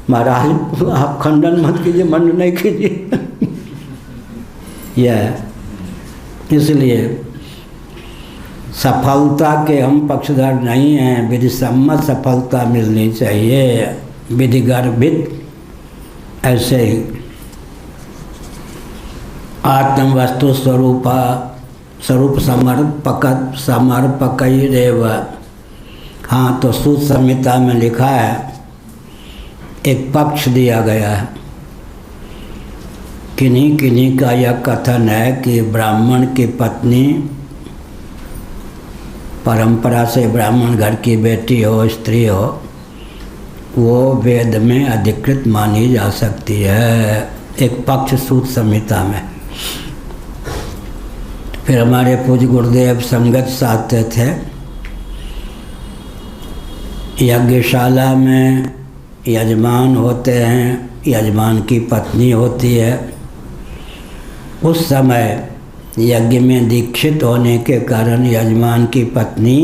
महाराज आप खंडन मत कीजिए, मंडन नहीं कीजिए। यह इसलिए सफलता के हम पक्षधर नहीं हैं, विधि सम्मत सफलता मिलनी चाहिए, विधि गर्भित। ऐसे ही आत्म वस्तु स्वरूप समर्पक ही रेव। हाँ, तो सूत संहिता में लिखा है, एक पक्ष दिया गया है। किन्हीं किन्हीं का यह कथन है कि ब्राह्मण की पत्नी, परंपरा से ब्राह्मण घर की बेटी हो, स्त्री हो, वो वेद में अधिकृत मानी जा सकती है। एक पक्ष सूत संहिता में। फिर हमारे पूज्य गुरुदेव संगत साधते थे, यज्ञशाला में यजमान होते हैं, यजमान की पत्नी होती है, उस समय यज्ञ में दीक्षित होने के कारण यजमान की पत्नी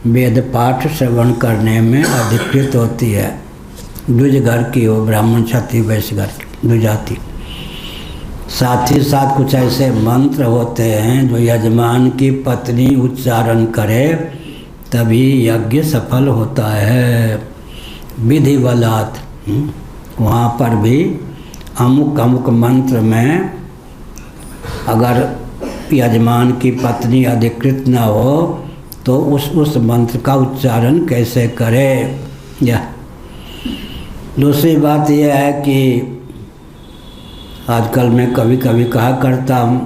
वेद पाठ श्रवण करने में अधिकृत होती है। द्विज घर की हो, ब्राह्मण क्षत्रिय वैश्य घर की द्विजाति। साथ ही साथ कुछ ऐसे मंत्र होते हैं जो यजमान की पत्नी उच्चारण करे तभी यज्ञ सफल होता है। विधि बलात् वहाँ पर भी अमुक अमुक मंत्र में अगर यजमान की पत्नी अधिकृत न हो तो उस मंत्र का उच्चारण कैसे करे। या दूसरी बात यह है कि आजकल मैं कभी कभी कहा करता हूँ,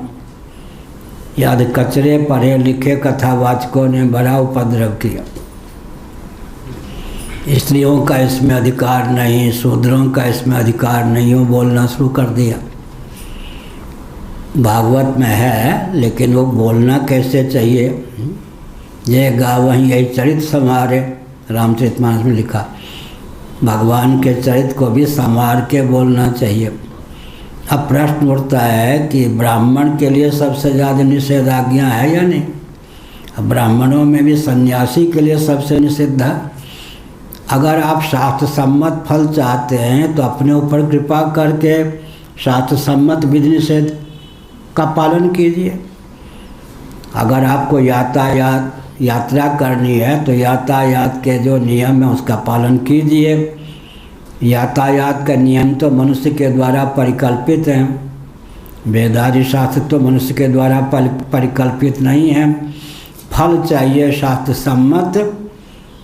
याद कचरे पढ़े लिखे कथावाचकों ने बड़ा उपद्रव किया। स्त्रियों का इसमें अधिकार नहीं, शूद्रों का इसमें अधिकार नहीं हो बोलना शुरू कर दिया। भागवत में है लेकिन वो बोलना कैसे चाहिए, ये गावहीं यही चरित्र संवारे, रामचरितमानस में लिखा। भगवान के चरित्र को भी संवार के बोलना चाहिए। अब प्रश्न उठता है कि ब्राह्मण के लिए सबसे ज़्यादा निषेधाज्ञा है या नहीं। अब ब्राह्मणों में भी सन्यासी के लिए सबसे निषिद्ध है। अगर आप शास्त्र सम्मत फल चाहते हैं तो अपने ऊपर कृपा करके शास्त्र सम्मत विधि निषेध का पालन कीजिए। अगर आपको यात्रा करनी है तो यातायात के जो नियम है उसका पालन कीजिए। यातायात का नियम तो मनुष्य के द्वारा परिकल्पित हैं, वेदादि शास्त्र तो मनुष्य के द्वारा परिकल्पित नहीं है। फल चाहिए शास्त्र सम्मत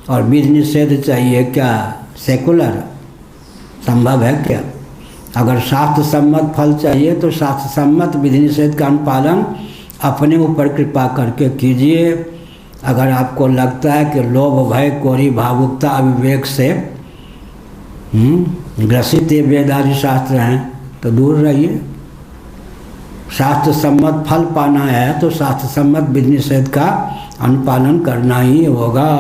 और विधि निषेध चाहिए क्या सेकुलर, संभव है क्या। अगर शास्त्र सम्मत फल चाहिए तो शास्त्र सम्मत विधि निषेध का अनुपालन अपने ऊपर कृपा करके कीजिए। अगर आपको लगता है कि लोभ भय कोरी भावुकता अविवेक से ग्रसित ये वेदादि शास्त्र हैं तो दूर रहिए। शास्त्र सम्मत फल पाना है तो शास्त्र सम्मत विधि निषेध का अनुपालन करना ही होगा।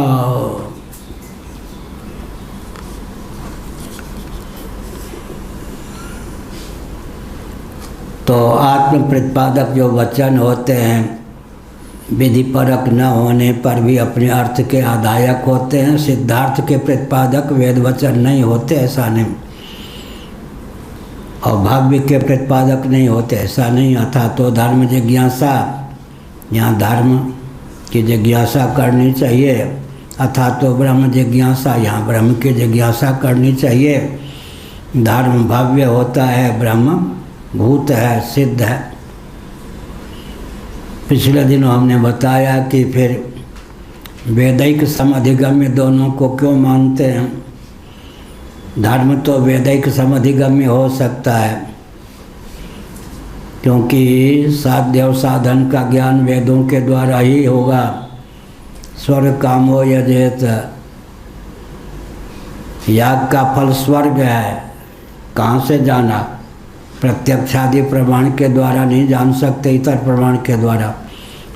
तो आत्म प्रतिपादक जो वचन होते हैं विधि परक न होने पर भी अपने अर्थ के आदायक होते हैं। सिद्धार्थ के प्रतिपादक वेद वचन नहीं होते ऐसा नहीं, और भाव्य के प्रतिपादक नहीं होते ऐसा नहीं। अथा तो धर्म जिज्ञासा, यहाँ धर्म की जिज्ञासा करनी चाहिए। अथा तो ब्रह्म जिज्ञासा, यहाँ ब्रह्म की जिज्ञासा करनी चाहिए। धर्म भव्य होता है, ब्रह्म भूत है, सिद्ध है। पिछले दिनों हमने बताया कि फिर वैदिक समधिगम्य दोनों को क्यों मानते हैं। धर्म तो वैदिक समधिगम्य हो सकता है क्योंकि साध्य और साधन का ज्ञान वेदों के द्वारा ही होगा। स्वर्ग कामो यजेत, याग का फल स्वर्ग है, कहाँ से जाना। प्रत्यक्षादि प्रमाण के द्वारा नहीं जान सकते, इतर प्रमाण के द्वारा।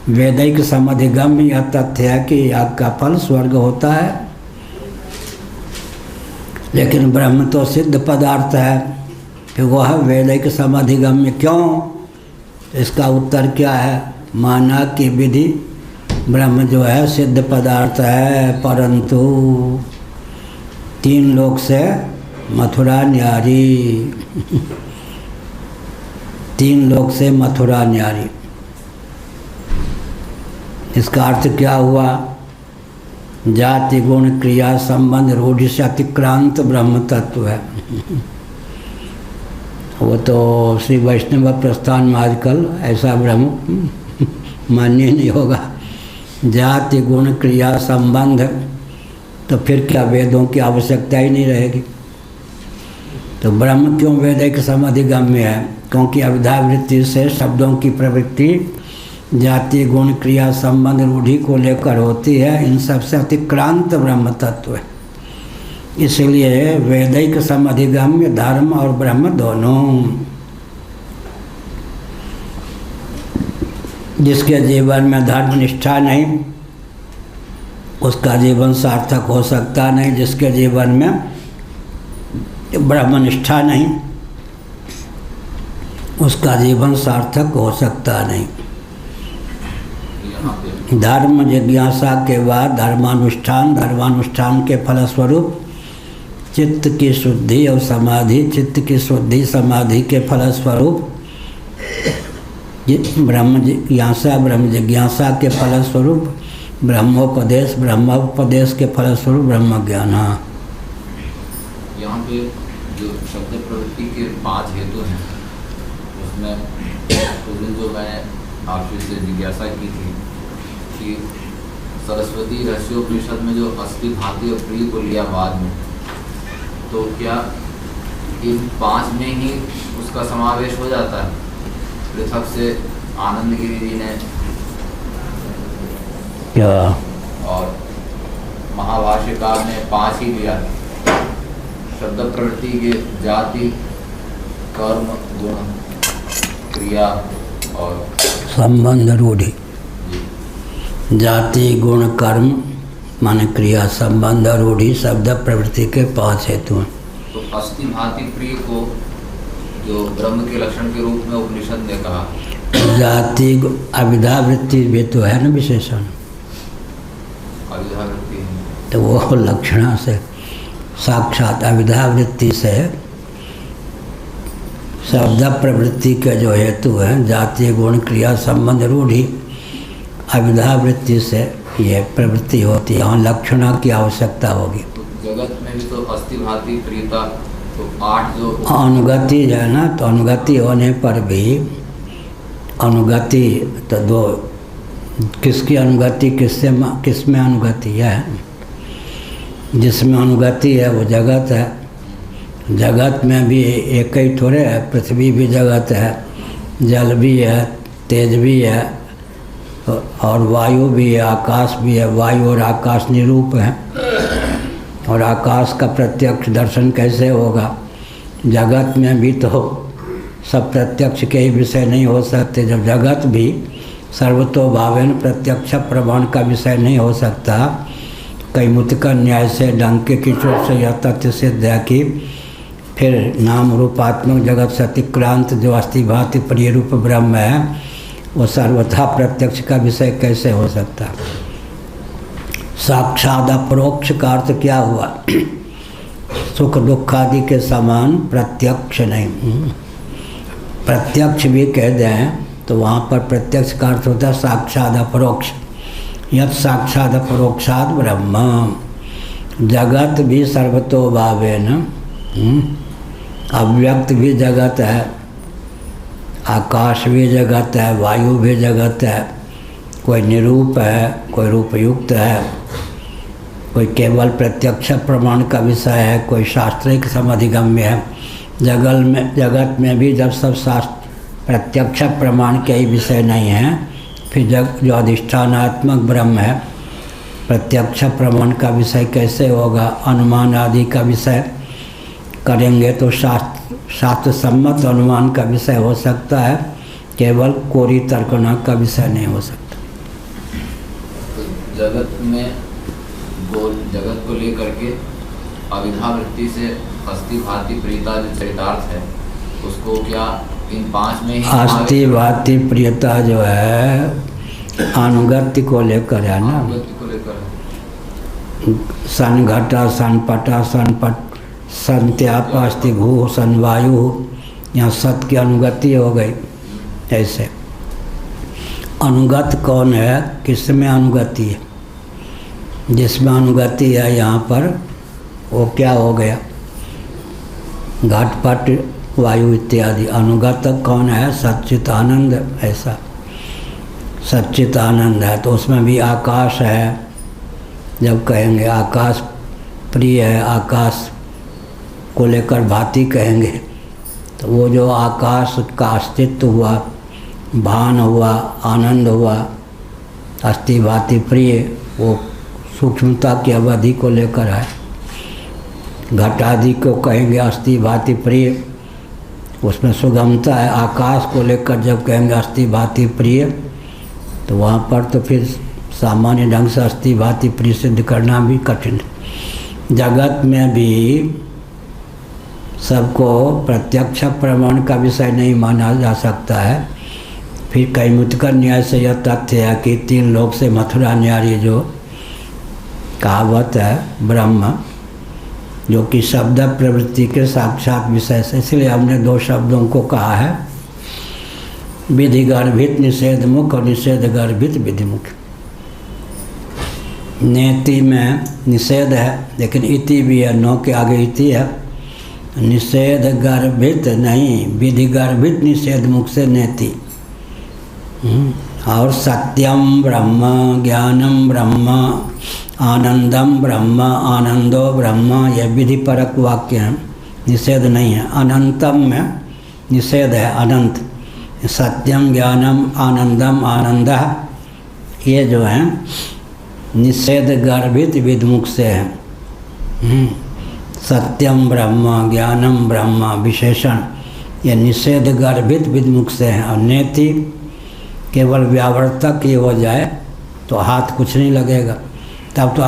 वैदिक समधिगम्य यह तथ्य है कि याग का फल स्वर्ग होता है। लेकिन ब्रह्म तो सिद्ध पदार्थ है, फिर वह वैदिक समधिगम्य क्यों। इसका उत्तर क्या है, माना कि विधि ब्रह्म जो है सिद्ध पदार्थ है, परंतु 3 लोक से मथुरा न्यारी 3 लोक से मथुरा न्यारी। इसका अर्थ क्या हुआ, जाति गुण क्रिया संबंध रूढ़ि से अतिक्रांत ब्रह्म तत्व है। वो तो श्री वैष्णव प्रस्थान में आजकल ऐसा ब्रह्म मान्य नहीं होगा। जाति गुण क्रिया संबंध, तो फिर क्या वेदों की आवश्यकता ही नहीं रहेगी। तो ब्रह्म क्यों वैदिक समधिगम्य है, क्योंकि अविद्या वृत्ति से शब्दों की प्रवृत्ति जाति गुण क्रिया संबंध रूढ़ि को लेकर होती है। इन सबसे अतिक्रांत ब्रह्म तत्व है। इसलिए वैदिक समधिगम्य धर्म और ब्रह्म दोनों। जिसके जीवन में धर्म निष्ठा नहीं उसका जीवन सार्थक हो सकता नहीं। जिसके जीवन में ब्रह्मनिष्ठा नहीं उसका जीवन सार्थक हो सकता नहीं। यहाँ पे धर्म जिज्ञासा के बाद धर्मानुष्ठान के फलस्वरूप चित्त की शुद्धि और समाधि, चित्त की शुद्धि समाधि के फलस्वरूप ब्रह्म जिज्ञासा के फलस्वरूप ब्रह्मोपदेश के फलस्वरूप ब्रह्म ज्ञान। यहाँ पे जो शब्द प्रवृत्ति के 5 हेतु हैं, उसमें उस दिन जो मैंने आपसे से जिज्ञासा की थी कि सरस्वती रहस्योपनिषद में जो अस्थि भांति और प्रिय को लिया बाद में, तो क्या इन 5 में ही उसका समावेश हो जाता है? पृथक से आनंदगिरी जी ने क्या और महाभाष्यकार ने 5 ही लिया। शब्द प्रवृत्ति के जाति, कर्म, गुण, क्रिया और संबंध रूढ़ि। जाति, गुण, कर्म माने क्रिया, संबंध, रूढ़ि, शब्द प्रवृत्ति के 5 हेतु हैं। तो अस्थि भांति प्रिय को जो ब्रह्म के लक्षण के रूप में उपनिषद ने कहा, जाति अविधा वृत्ति भी तो है ना विशेषण, अविधा वृत्ति है, तो वो लक्षणा से साक्षात अविधा वृत्ति से शब्द प्रवृत्ति के जो हेतु है जाति, गुण, क्रिया, संबंध, रूढ़ि, अविधा वृत्ति से ये प्रवृत्ति होती है। और लक्षणा की आवश्यकता होगी। तो जगत में भी तो अस्थि भांति प्रियता, तो 8 जो अनुगति है ना, तो अनुगति होने पर भी अनुगति तो 2, किसकी अनुगति, किसमें अनुगति है? जिसमें अनुगति है वो जगत है। जगत में भी एक ही थोड़े है, पृथ्वी भी जगत है, जल भी है, तेज भी है और वायु भी है, आकाश भी है। वायु और आकाश निरूप है और आकाश का प्रत्यक्ष दर्शन कैसे होगा? जगत में भी तो सब प्रत्यक्ष के ही विषय नहीं हो सकते। जब जगत भी सर्वतोभावेन प्रत्यक्ष प्रमाण का विषय नहीं हो सकता, कैमुतिक न्याय से डंके की चोट से यह तथ्य सिद्ध है कि फिर नाम रूपात्मक जगत से अतिक्रांत जो अस्थि भांति प्रिय रूप ब्रह्म है, वो सर्वथा प्रत्यक्ष का विषय कैसे हो सकता? साक्षात अपरोक्ष का अर्थ क्या हुआ? सुख दुख आदि के समान प्रत्यक्ष नहीं। प्रत्यक्ष भी कह दें तो वहाँ पर प्रत्यक्ष का अर्थ होता है साक्षात अपरोक्ष। यत् साक्षात अपरोक्षात ब्रह्म। जगत भी सर्वतोभावेन, अव्यक्त भी जगत है, आकाश भी जगत है, वायु भी जगत है, कोई निरूप है, कोई रूपयुक्त है, कोई केवल प्रत्यक्ष प्रमाण का विषय है, कोई शास्त्रिक समधिगम्य है। जगत में भी जब सब शास्त्र प्रत्यक्ष प्रमाण के ही विषय नहीं है, फिर जो अधिष्ठानात्मक ब्रह्म है प्रत्यक्ष प्रमाण का विषय कैसे होगा? अनुमान आदि का विषय करेंगे तो शास्त्र सम्मत अनुमान का विषय हो सकता है, केवल कोरी तर्कना का विषय नहीं हो सकता। तो जगत को लेकर के अविधा वृत्ति से अस्थि भांति प्रियता जो चरितार्थ है, उसको क्या इन 5 में ही अस्थि भांति प्रियता जो है अनुगत्य को लेकर है ना। अनुगत्य को लेकर सन घटा, सन पटा, सन पट, संत्याप, अस्थि भू, सन वायु, यहाँ सत की अनुगति हो गई। ऐसे अनुगत कौन है? किसमें अनुगति है? जिसमें अनुगति है यहाँ पर वो क्या हो गया? घटपट, वायु इत्यादि। अनुगत कौन है? सच्चिदानंद। ऐसा सच्चिदानंद है तो उसमें भी आकाश है। जब कहेंगे आकाश प्रिय है, आकाश को लेकर भांति कहेंगे, तो वो जो आकाश का अस्तित्व हुआ, भान हुआ, आनंद हुआ, अस्थि भांति प्रिय, वो सूक्ष्मता की अवधि को लेकर है। घट आदि को कहेंगे अस्थि भांति प्रिय, उसमें सुगमता है। आकाश को लेकर जब कहेंगे अस्थि भांति प्रिय, तो वहाँ पर तो फिर सामान्य ढंग से अस्थि भांति प्रिय सिद्ध करना भी कठिन है। जगत में भी सबको प्रत्यक्ष प्रमाण का विषय नहीं माना जा सकता है। फिर कैमुतिक न्याय से यह तथ्य है कि 3 लोक से मथुरा न्यारी जो कहावत है ब्रह्म, जो कि शब्द प्रवृत्ति के साक्षात विषय से, इसलिए हमने 2 शब्दों को कहा है, विधि गर्भित निषेध मुख और निषेध गर्भित विधि मुख। नेति में निषेध है लेकिन इति भी है, नो के आगे इति है। निषेध गर्भित नहीं, विधि गर्भित निषेध मुख से नेति। और सत्यम ब्रह्म, ज्ञानम ब्रह्म, आनंदम ब्रह्म, आनंदो ब्रह्म, यह विधि परक वाक्य है, निषेध नहीं है। अनंतम में निषेध है, अनंत। सत्यम ज्ञानम आनंदम आनंदः, ये जो है निषेध गर्भित विधमुख से है। सत्यम ब्रह्म, ज्ञानम ब्रह्म विशेषण, ये निषेध गर्भित विधमुख से है। और नेति केवल व्यावर्तक ही हो जाए तो हाथ कुछ नहीं लगेगा, तब तो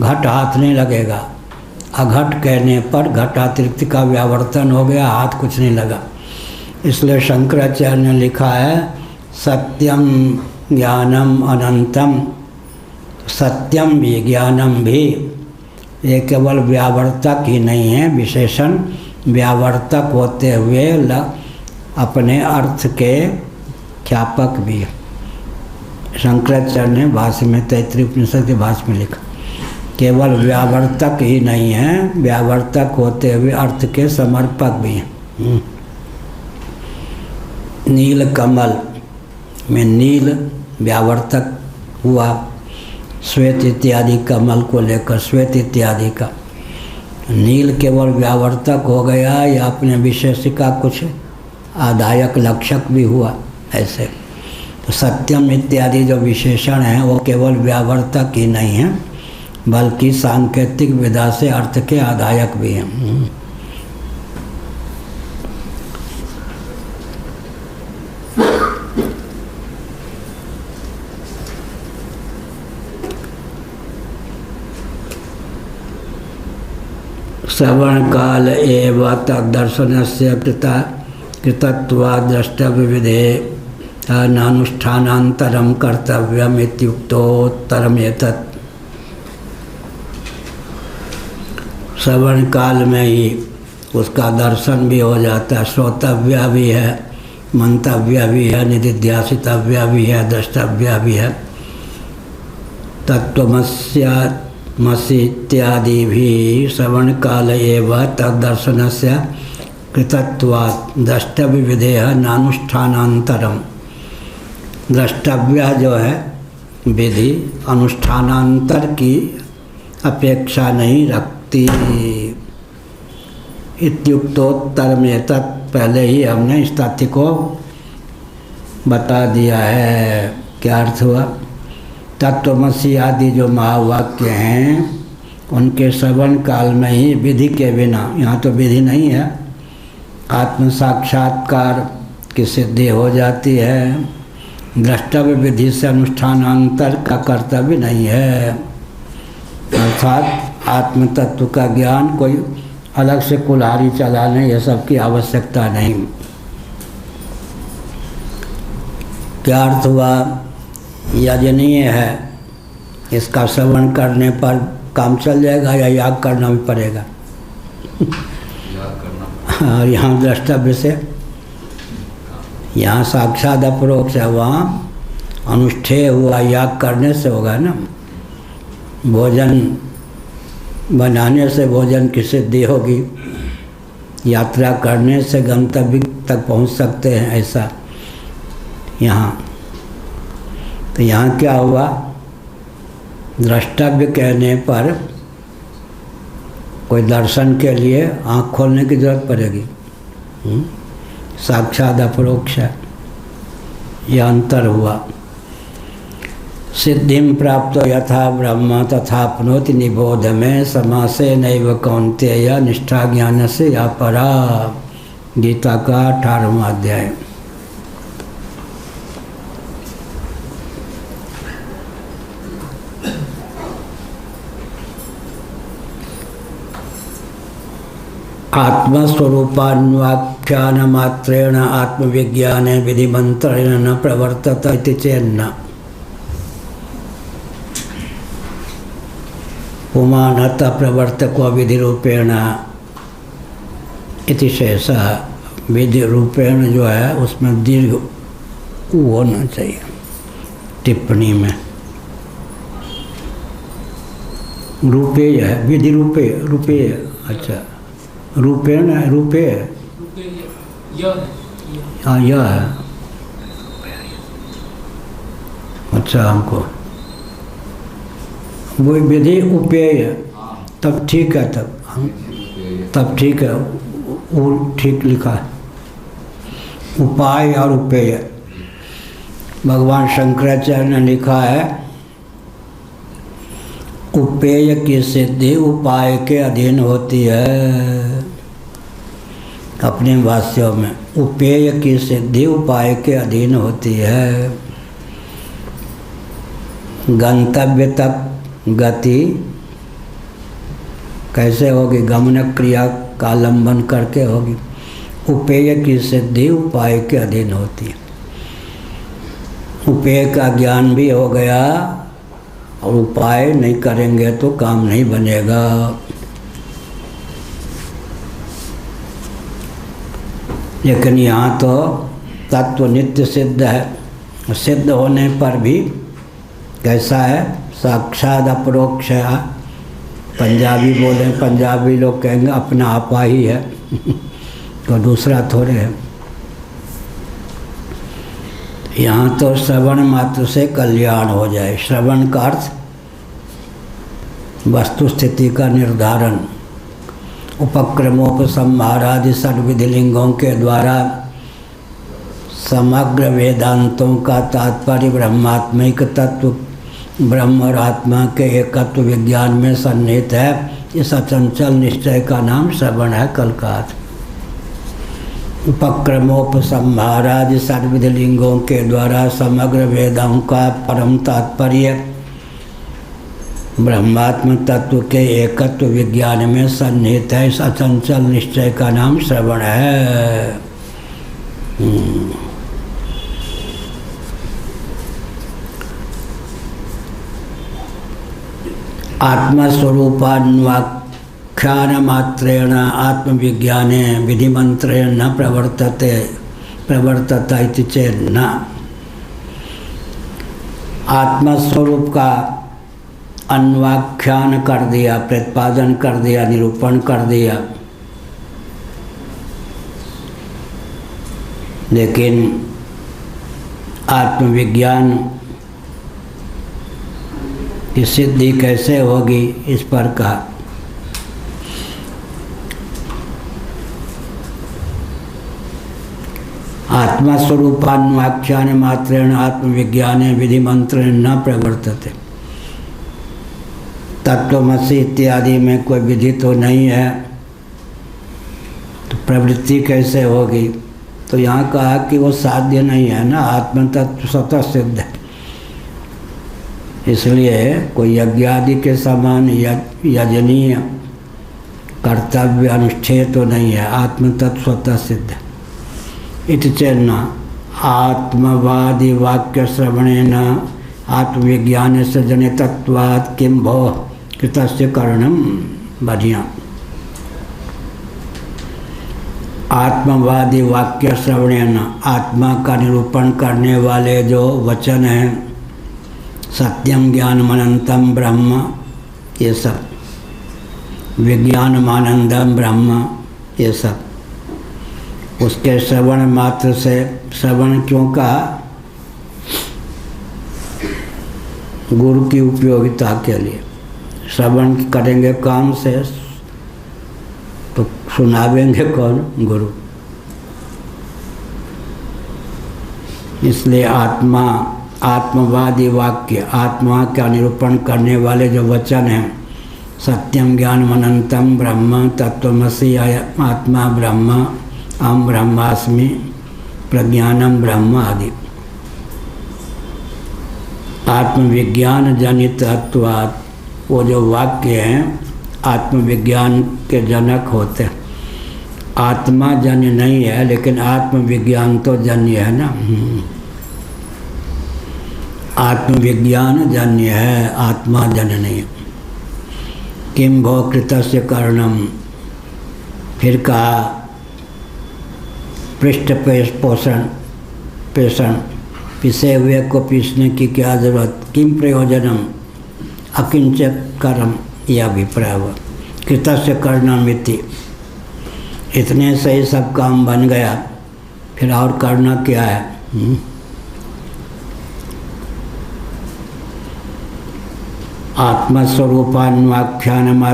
घट हाथ नहीं लगेगा। अघट कहने पर घटातिरिक्त का व्यावर्तन हो गया, हाथ कुछ नहीं लगा। इसलिए शंकराचार्य ने लिखा है सत्यम ज्ञानम अनंतम। सत्यम भी ज्ञानम भी ये केवल व्यावर्तक ही नहीं है, विशेषण व्यावर्तक होते हुए अपने अर्थ के ख्यापक भी है। शंकराचार्य ने भाष्य में, तैत्तिरीय उपनिषद के भाष्य में लिखा, केवल व्यावर्तक ही नहीं है, व्यावर्तक होते हुए अर्थ के समर्पक भी हैं। नील कमल में नील व्यावर्तक हुआ, श्वेत इत्यादि कमल को लेकर श्वेत इत्यादि का। नील केवल व्यावर्तक हो गया या अपने विशेषिका कुछ आदायक लक्षक भी हुआ ऐसे। तो सत्यम इत्यादि जो विशेषण हैं वो केवल व्यावर्तक ही नहीं है बल्कि सांकेतिक विधा से अर्थ के आदायक भी हैं। श्रवण काल एव तदर्शन से कृतत्वा द्रष्टव्य विधे नानुष्ठानांतरम कर्तव्यम इत्युक्तोत्तरम एतत्। श्रवण काल में ही उसका दर्शन भी हो जाता है, श्रोतव्य भी है, मंतव्य भी है, निधिध्यासितव्य भी है, द्रष्टव्य भी है। तत्त्वमसि इत्यादि भी श्रवण काल एव तदर्शन से कृतत्वात् द्रष्टव्य विधेय नानुष्ठानांतरम। द्रष्टव्य जो है विधि अनुष्ठानांतर की अपेक्षा नहीं रखती। इत्युक्तोत्तर में तत्, पहले ही हमने इस तथ्य को बता दिया है। क्या अर्थ हुआ? तत्त्वमसि आदि जो महावाक्य हैं उनके श्रवण काल में ही विधि के बिना, यहाँ तो विधि नहीं है, आत्म साक्षात्कार की सिद्धि हो जाती है। द्रष्टव्य विधि से अनुष्ठानांतर का कर्तव्य नहीं है, अर्थात आत्म तत्व का ज्ञान कोई अलग से कुल्हाड़ी चलाने ये सब की आवश्यकता नहीं। क्या अर्थ हुआ? यजनीय है, इसका श्रवण करने पर काम चल जाएगा या याग करना भी पड़ेगा? याग करना। और यहाँ द्रष्टव्य से, यहाँ साक्षात अपरोक्ष है, वहाँ अनुष्ठेय हुआ, याग करने से होगा ना। भोजन बनाने से भोजन की सिद्धि होगी, यात्रा करने से गंतव्य तक पहुँच सकते हैं, ऐसा यहाँ। तो यहाँ क्या हुआ? द्रष्टव्य कहने पर कोई दर्शन के लिए आँख खोलने की जरूरत पड़ेगी, साक्षात अपरोक्ष है, यह अंतर हुआ। सिद्धिं प्राप्तो यथा ब्रह्म तथाप्नोति निबोध में समासे नैव कौन्तेय निष्ठा ज्ञान से या परा। गीता का 18वां अध्याय। आत्मस्वरूपान्वाख्यान मात्रेण आत्मविज्ञाने विधिमंत्रेण न प्रवर्तत इति चेन्न पुमानत प्रवर्तको विधिरूपेण इति शेषः। विधि रूपेण जो है उसमें दीर्घ होना चाहिए टिप्पणी में। रूपेय है, विधि रूपेय, रूपेय, अच्छा रूपेण रूपेय, हाँ यह है, अच्छा हमको वो विधि उपेय, तब ठीक है, तब ठीक है, वो ठीक लिखा है, उपाय और उपेय। भगवान शंकराचार्य ने लिखा है उपेय की सिद्धि उपाय के अधीन होती है। अपने भाष्यों में उपेय की सिद्धि उपाय के अधीन होती है। गंतव्य तक गति कैसे होगी? गमन क्रिया का लंबन करके होगी। उपेय की सिद्धि उपाय के अधीन होती है। उपेय का ज्ञान भी हो गया और उपाय नहीं करेंगे तो काम नहीं बनेगा। लेकिन यहाँ तो तत्व नित्य सिद्ध है। सिद्ध होने पर भी कैसा है? साक्षात अपरोक्ष है। पंजाबी बोले, पंजाबी लोग कहेंगे अपना आपा ही है तो दूसरा थोड़े है। यहाँ तो श्रवण मात्र से कल्याण हो जाए। श्रवण का अर्थ वस्तु स्थिति का निर्धारण, उपक्रमोपसंहारादि षड्विधि लिंगों के द्वारा समग्र वेदांतों का तात्पर्य ब्रह्मात्मिक तत्व ब्रह्म और आत्मा के एकत्व विज्ञान में सन्निहित है। इस अचंचल निश्चय का नाम श्रवण है। कल का उपक्रमोपसंहारादि षड्विधि लिंगों के द्वारा समग्र वेदों का परम तात्पर्य ब्रह्मात्म तत्व के एकत्व विज्ञान में सन्निहित है। इस अचंचल निश्चय का नाम श्रवण है। आत्मस्वरूपान्वाख्यान मात्रेण आत्मविज्ञाने विधिमंत्रेण न प्रवर्तत इति चेन्न। आत्मस्वरूप का अन्वाख्यान कर दिया, प्रतिपादन कर दिया, निरूपण कर दिया, लेकिन आत्मविज्ञान की सिद्धि कैसे होगी इस पर कहा। आत्मस्वरूपान्वाख्यान मात्रेण आत्मविज्ञाने विधिमंत्रेण न प्रवर्तते। तत्वमसि इत्यादि में कोई विधि तो नहीं है, तो प्रवृत्ति कैसे होगी? तो यहाँ कहा कि वो साध्य नहीं है ना, आत्म तत्व स्वतः सिद्ध है। इसलिए कोई यज्ञ आदि के समान यजनीय कर्तव्य अनुष्ठेय तो नहीं है, आत्म तत्व स्वतः सिद्ध है। इति चेन्न आत्मवादी वाक्य श्रवणेन आत्मविज्ञान से जनितत्वात् किं भोः कृतस्य करणम। बढ़िया। आत्मवादी वाक्य श्रवणेन, आत्मा का निरूपण करने वाले जो वचन हैं, सत्यम ज्ञानमनंतम ब्रह्म, ये सब, विज्ञानमानंदम ब्रह्म, ये सब, उसके श्रवण मात्र से, श्रवण क्यों कहा? गुरु की उपयोगिता के लिए। श्रवण करेंगे काम से तो सुनावेंगे कौन? गुरु। इसलिए आत्मा, आत्मवादी वाक्य, आत्मा का निरूपण करने वाले जो वचन हैं, सत्यम ज्ञानम अनंतम ब्रह्म, तत्वमसि आत्मा ब्रह्म, अहम ब्रह्मास्मि, प्रज्ञानम ब्रह्म आदि, आत्मविज्ञान जनितत्वात्, वो जो वाक्य हैं आत्मविज्ञान के जनक होते हैं। आत्मा जन्य नहीं है, लेकिन आत्मविज्ञान तो जन्य है ना। आत्मविज्ञान जन्य है, आत्मा जन्य नहीं। किम भो कृतस्य कर्णम, फिर कहा पृष्ठ पोषण पेषण, पिसे हुए को पीसने की क्या जरूरत, किम प्रयोजनम अकिंच कर्म, यह अभिप्राय हुआ। कृतस्य कर्णम इति, इतने से ही सब काम बन गया, फिर और करना क्या है। आत्मस्वरूपान्वाख्यानम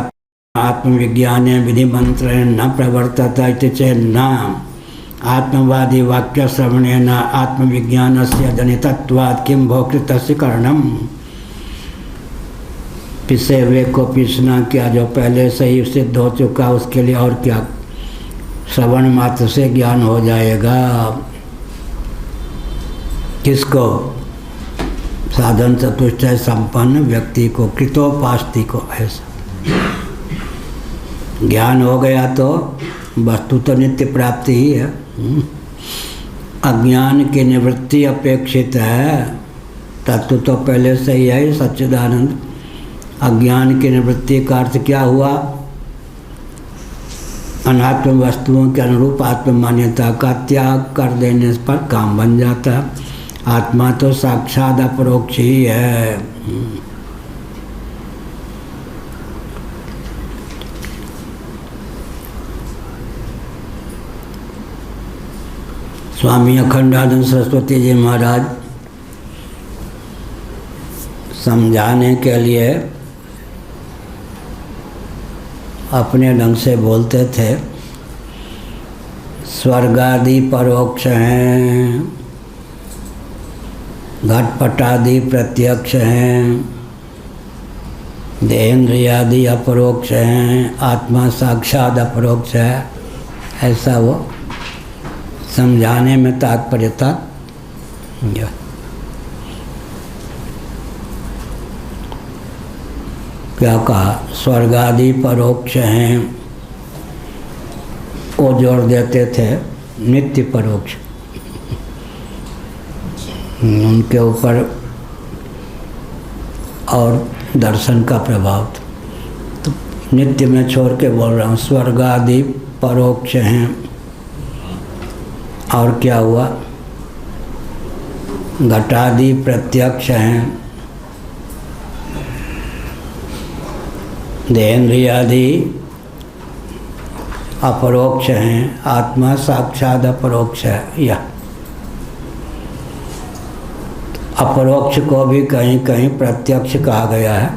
आत्मविज्ञान विधि मंत्र न प्रवर्तत इति चेन्न आत्मवादी वाक्य श्रवणेन आत्मविज्ञानस्य जनितत्वात् किं भो कृतस्य कर्णम। पिसे हुए को पीसना क्या, जो पहले से ही सिद्ध हो चुका उसके लिए और क्या, श्रवण मात्र से ज्ञान हो जाएगा। किसको, साधन चतुष्टय संपन्न व्यक्ति को, कृतोपास्ति को। ऐसा ज्ञान हो गया तो वस्तु तो नित्य प्राप्ति ही है। अज्ञान की निवृत्ति अपेक्षित है, तत्व तो पहले से ही है सच्चिदानंद। अज्ञान की निवृत्ति का अर्थ क्या हुआ, अनात्म वस्तुओं के अनुरूप आत्म मान्यता का त्याग कर देने पर काम बन जाता है। आत्मा तो साक्षात अपरोक्ष ही है। स्वामी अखंडानंद सरस्वती जी महाराज समझाने के लिए अपने ढंग से बोलते थे। स्वर्गादि परोक्ष हैं, घटपटादि प्रत्यक्ष हैं, देहेंद्रियादि अपरोक्ष हैं, आत्मा साक्षात अपरोक्ष है। ऐसा वो समझाने में तात्पर्य था। क्या कहा, स्वर्गादि परोक्ष हैं, वो जोड़ देते थे नित्य परोक्ष, उनके ऊपर और दर्शन का प्रभाव था। तो नित्य में छोड़ के बोल रहा हूँ, स्वर्गादि परोक्ष हैं। और क्या हुआ, घटादि प्रत्यक्ष हैं, देहेंद्रियादि अपरोक्ष हैं, आत्मा साक्षात अपरोक्ष है। यह अपरोक्ष को भी कहीं कहीं प्रत्यक्ष कहा गया है।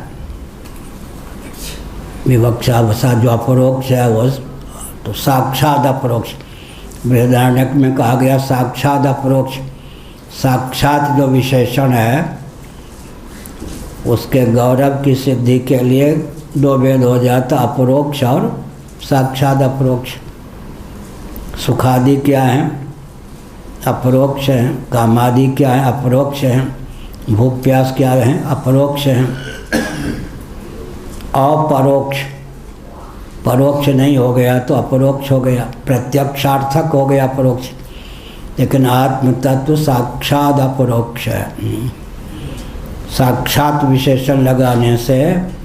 विवक्षावसा जो अपरोक्ष है वो तो साक्षात अपरोक्ष, बृहदारण्यक में कहा गया साक्षात अपरोक्ष। साक्षात जो विशेषण है उसके गौरव की सिद्धि के लिए दो भेद हो जाता, अपरोक्ष और साक्षात अपरोक्ष। सुखादि क्या है, अपरोक्ष हैं। कामादि क्या है, अपरोक्ष हैं। भूख प्यास क्या है, अपरोक्ष हैं। अपरोक्ष, परोक्ष नहीं हो गया तो अपरोक्ष हो गया, प्रत्यक्षार्थक हो गया अपरोक्ष। लेकिन आत्म तत्व साक्षात अपरोक्ष है। साक्षात विशेषण लगाने से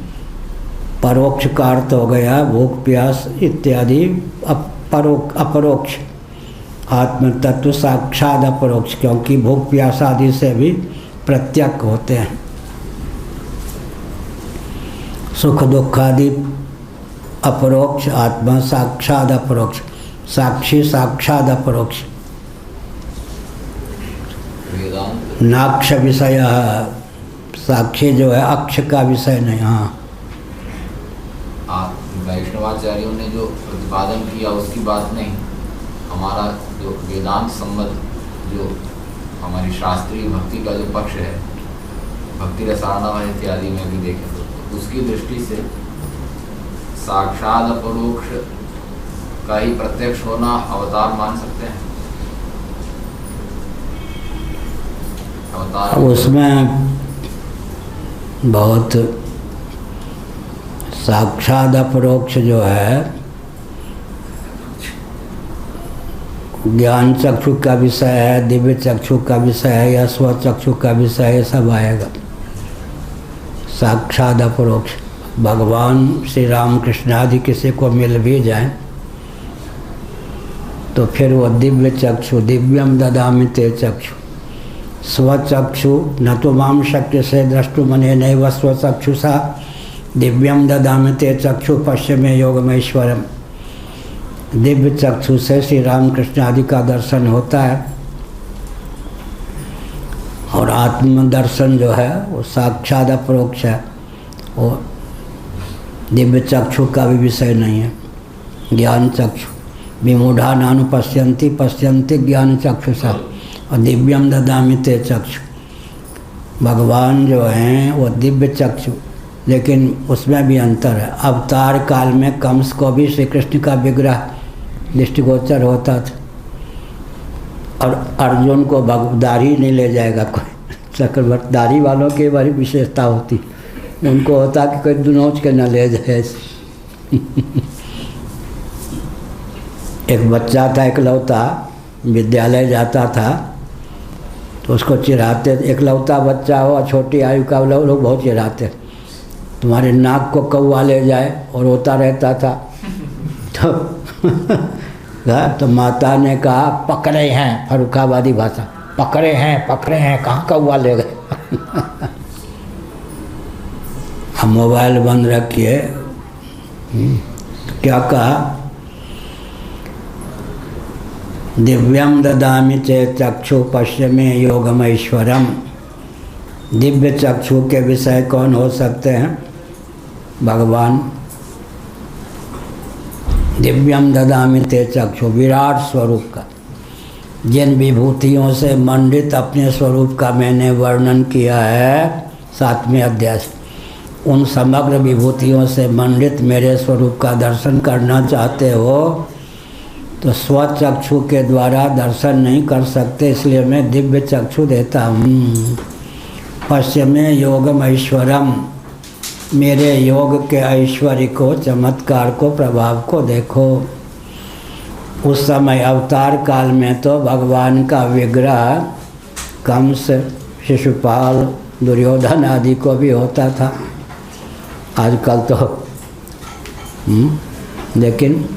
परोक्ष का अर्थ हो गया भूख प्यास इत्यादि अपरोक्ष। आत्म तत्व साक्षात अपरोक्ष, क्योंकि भूख प्यास आदि से भी प्रत्यक्ष होते हैं। सुख दुख आदि अपरोक्ष, आत्मा साक्षात अपरोक्ष। साक्षी साक्षात अपरोक्ष। नाक्ष विषय, साक्षी जो है अक्ष का विषय नहीं। हाँ, वैष्णवाचार्यों ने जो प्रतिपादन किया उसकी बात नहीं, हमारा जो वेदांत संबंध, जो हमारी शास्त्रीय भक्ति का जो पक्ष है, भक्ति रसायन इत्यादि में भी देखें तो उसकी दृष्टि से साक्षात अपरोक्ष का ही प्रत्यक्ष होना अवतार मान सकते हैं। अवतार उसमें बहुत साक्षात अपरोक्ष जो है ज्ञान चक्षु का विषय है, दिव्य चक्षु का विषय है या स्व चक्षु का विषय है, ये सब आएगा। साक्षात अपरोक्ष भगवान श्री राम कृष्ण आदि किसी को मिल भी जाए तो फिर वो दिव्य चक्षु, दिव्यम ददामि ते चक्षु, स्वचक्षु न तो माम शक्य से द्रष्टुमने नैव स्वचक्षुषा दिव्यम ददामि ते चक्षु पश्चिमे योगमेश्वरम। दिव्य चक्षु से श्री राम कृष्ण आदि का दर्शन होता है और आत्म दर्शन जो है वो साक्षात अपरोक्ष है, वो दिव्य चक्षु का भी विषय नहीं है। ज्ञान चक्षु विमूढ़ा नानु पश्यन्ति पश्यन्ति ज्ञान चक्षुषा और दिव्यम ददामि ते चक्षु। भगवान जो हैं वो दिव्य चक्षु, लेकिन उसमें भी अंतर है। अवतार काल में कंस को भी श्री कृष्ण का विग्रह दृष्टिगोचर होता था और अर्जुन को दाढ़ी नहीं ले जाएगा कोई, चक्रवर्ती दाढ़ी वालों की बड़ी विशेषता होती, उनको होता कि कोई दुनोच के न ले जाए। एक बच्चा था इकलौता, विद्यालय जाता था तो उसको चिढ़ाते, इकलौता बच्चा हो और छोटी आयु का लोग बहुत चिढ़ाते, तुम्हारे नाक को कौवा ले जाए, और रोता रहता था। तो माता ने कहा पकड़े हैं, फर्रुखाबादी भाषा, पकड़े हैं कहाँ कौवा ले गए। अब मोबाइल बंद रखिए। तो क्या कहा, दिव्यम ददामि चे चक्षु पश्चिमे योगमेश्वरम। दिव्य चक्षु के विषय कौन हो सकते हैं? भगवान। दिव्यम ददामि ते चक्षु, विराट स्वरूप का, जिन विभूतियों से मंडित अपने स्वरूप का मैंने वर्णन किया है 7वें अध्याय, उन समग्र विभूतियों से मंडित मेरे स्वरूप का दर्शन करना चाहते हो तो स्वचक्षु के द्वारा दर्शन नहीं कर सकते, इसलिए मैं दिव्य चक्षु देता हूँ। पश्चिमे योगम ऐश्वरम, मेरे योग के ऐश्वर्य को, चमत्कार को, प्रभाव को देखो। उस समय अवतार काल में तो भगवान का विग्रह कंस, शिशुपाल, दुर्योधन आदि को भी होता था। आजकल तो लेकिन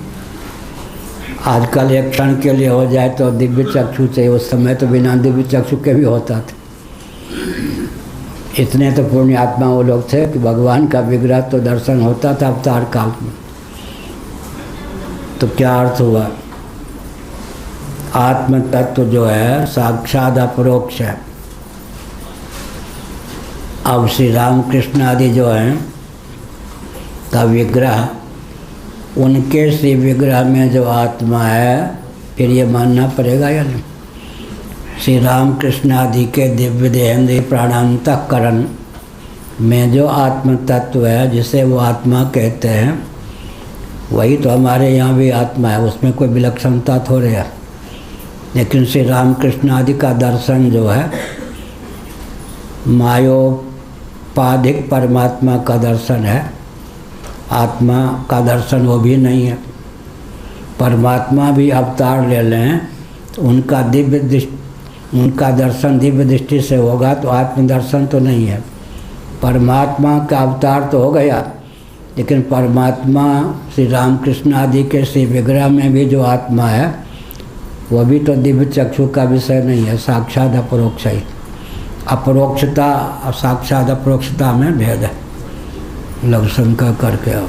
आजकल एक क्षण के लिए हो जाए तो दिव्य चक्षु चाहिए, उस समय तो बिना दिव्य चक्षु के भी होता था। इतने तो पुण्य आत्मा वो लोग थे कि भगवान का विग्रह तो दर्शन होता था अवतार काल में। तो क्या अर्थ हुआ? आत्म तत्व जो है साक्षात अपरोक्ष है। अब श्री राम कृष्ण आदि जो हैं का विग्रह, उनके श्री विग्रह में जो आत्मा है, फिर ये मानना पड़ेगा या नहीं? श्री राम कृष्ण आदि के दिव्य देहेंद्रिय प्राणांतःकरण में जो आत्म तत्व है, जिसे वो आत्मा कहते हैं, वही तो हमारे यहाँ भी आत्मा है, उसमें कोई विलक्षणता थोड़े है। लेकिन श्री राम कृष्ण आदि का दर्शन जो है मायोपाधिक परमात्मा का दर्शन है, आत्मा का दर्शन वो भी नहीं है। परमात्मा भी अवतार ले लें तो उनका दर्शन दिव्य दृष्टि से होगा, तो आत्मदर्शन तो नहीं है। परमात्मा का अवतार तो हो गया, लेकिन परमात्मा श्री रामकृष्ण आदि के श्री विग्रह में भी जो आत्मा है वह भी तो दिव्य चक्षु का विषय नहीं है, साक्षात अपरोक्ष ही। अपरोक्षता और साक्षात अपरोक्षता में भेद है। लघु शंका करके आओ।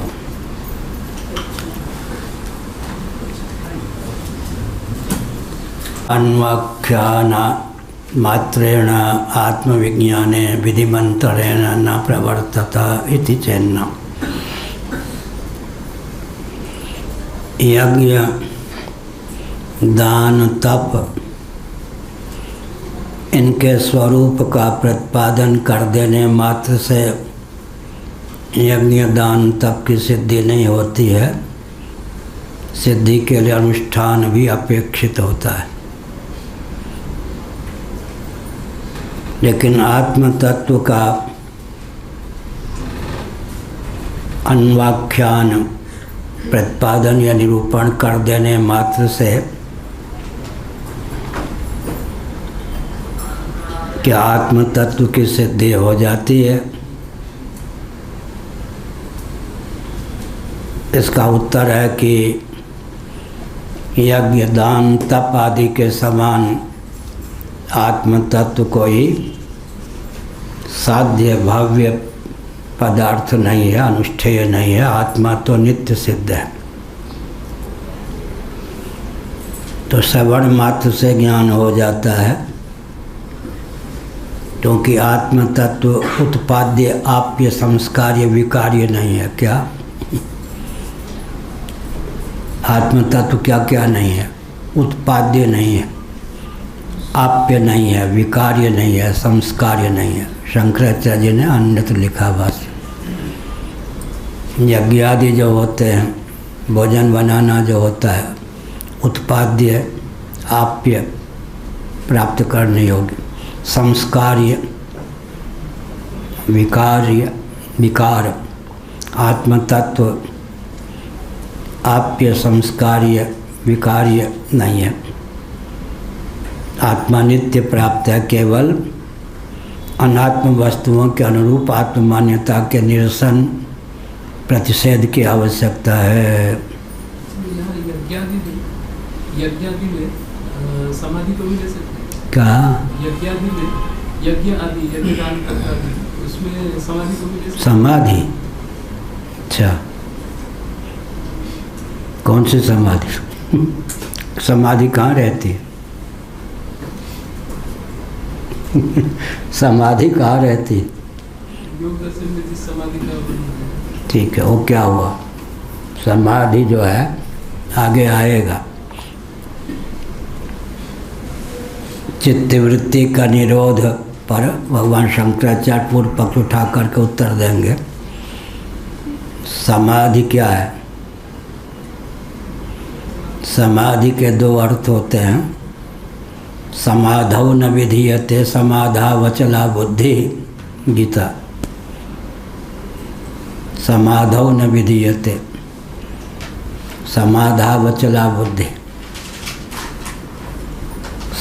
अन्वाख्यान मात्रेण आत्मविज्ञाने विधिमंत्रेण न प्रवर्तत इति चेन्न। यज्ञ, दान, तप इनके स्वरूप का प्रतिपादन कर देने मात्र से यज्ञ, दान, तप की सिद्धि नहीं होती है। सिद्धि के लिए अनुष्ठान भी अपेक्षित होता है। लेकिन आत्म तत्व का अन्वाख्यान प्रतिपादन या निरूपण कर देने मात्र से क्या आत्म तत्व की सिद्धि हो जाती है? इसका उत्तर है कि यज्ञ, दान, तप आदि के समान आत्म तत्व कोई साध्य भाव्य पदार्थ नहीं है, अनुष्ठेय नहीं है। आत्मा तो नित्य सिद्ध है। तो श्रवण मात्र से ज्ञान हो जाता है, क्योंकि आत्म तत्व उत्पाद्य आप्य संस्कार्य विकार्य नहीं है। क्या आत्म तत्व क्या क्या नहीं है? उत्पाद्य नहीं है, आप्य नहीं है, विकार्य नहीं है, संस्कार्य नहीं है। शंकराचार्य जी ने अन्यत्र लिखा भाष्य। यज्ञ आदि जो होते हैं, भोजन बनाना जो होता है, उत्पाद्य आप्य प्राप्त करने योग्य, संस्कार्य विकार्य विकार। आत्म तत्व आप्य संस्कार्य विकार्य नहीं है। आत्मा नित्य प्राप्त है। केवल अनात्म वस्तुओं के अनुरूप आत्म मान्यता के निरसन प्रतिषेध की आवश्यकता है। यज्ञादि में समाधि को भी ले सकते हैं क्या? यज्ञादि में यज्ञ आदि यज्ञ दान आदि उसमें समाधि को भी ले सकते हैं। समाधि? अच्छा, कौन सी समाधि? समाधि कहाँ रहती है? समाधि कहाँ रहती है? योग दर्शन में जिस समाधि का वर्णन है। ठीक है, वो क्या हुआ? समाधि जो है आगे आएगा। चित्तवृत्ति का निरोध पर भगवान शंकराचार्य पूर्व पक्ष उठा करके उत्तर देंगे। समाधि क्या है? समाधि के दो अर्थ होते हैं। समाधौ न विधीयते समाधा वचला बुद्धि, गीता। समाधौ न विधीयते समाधा वचला बुद्धि।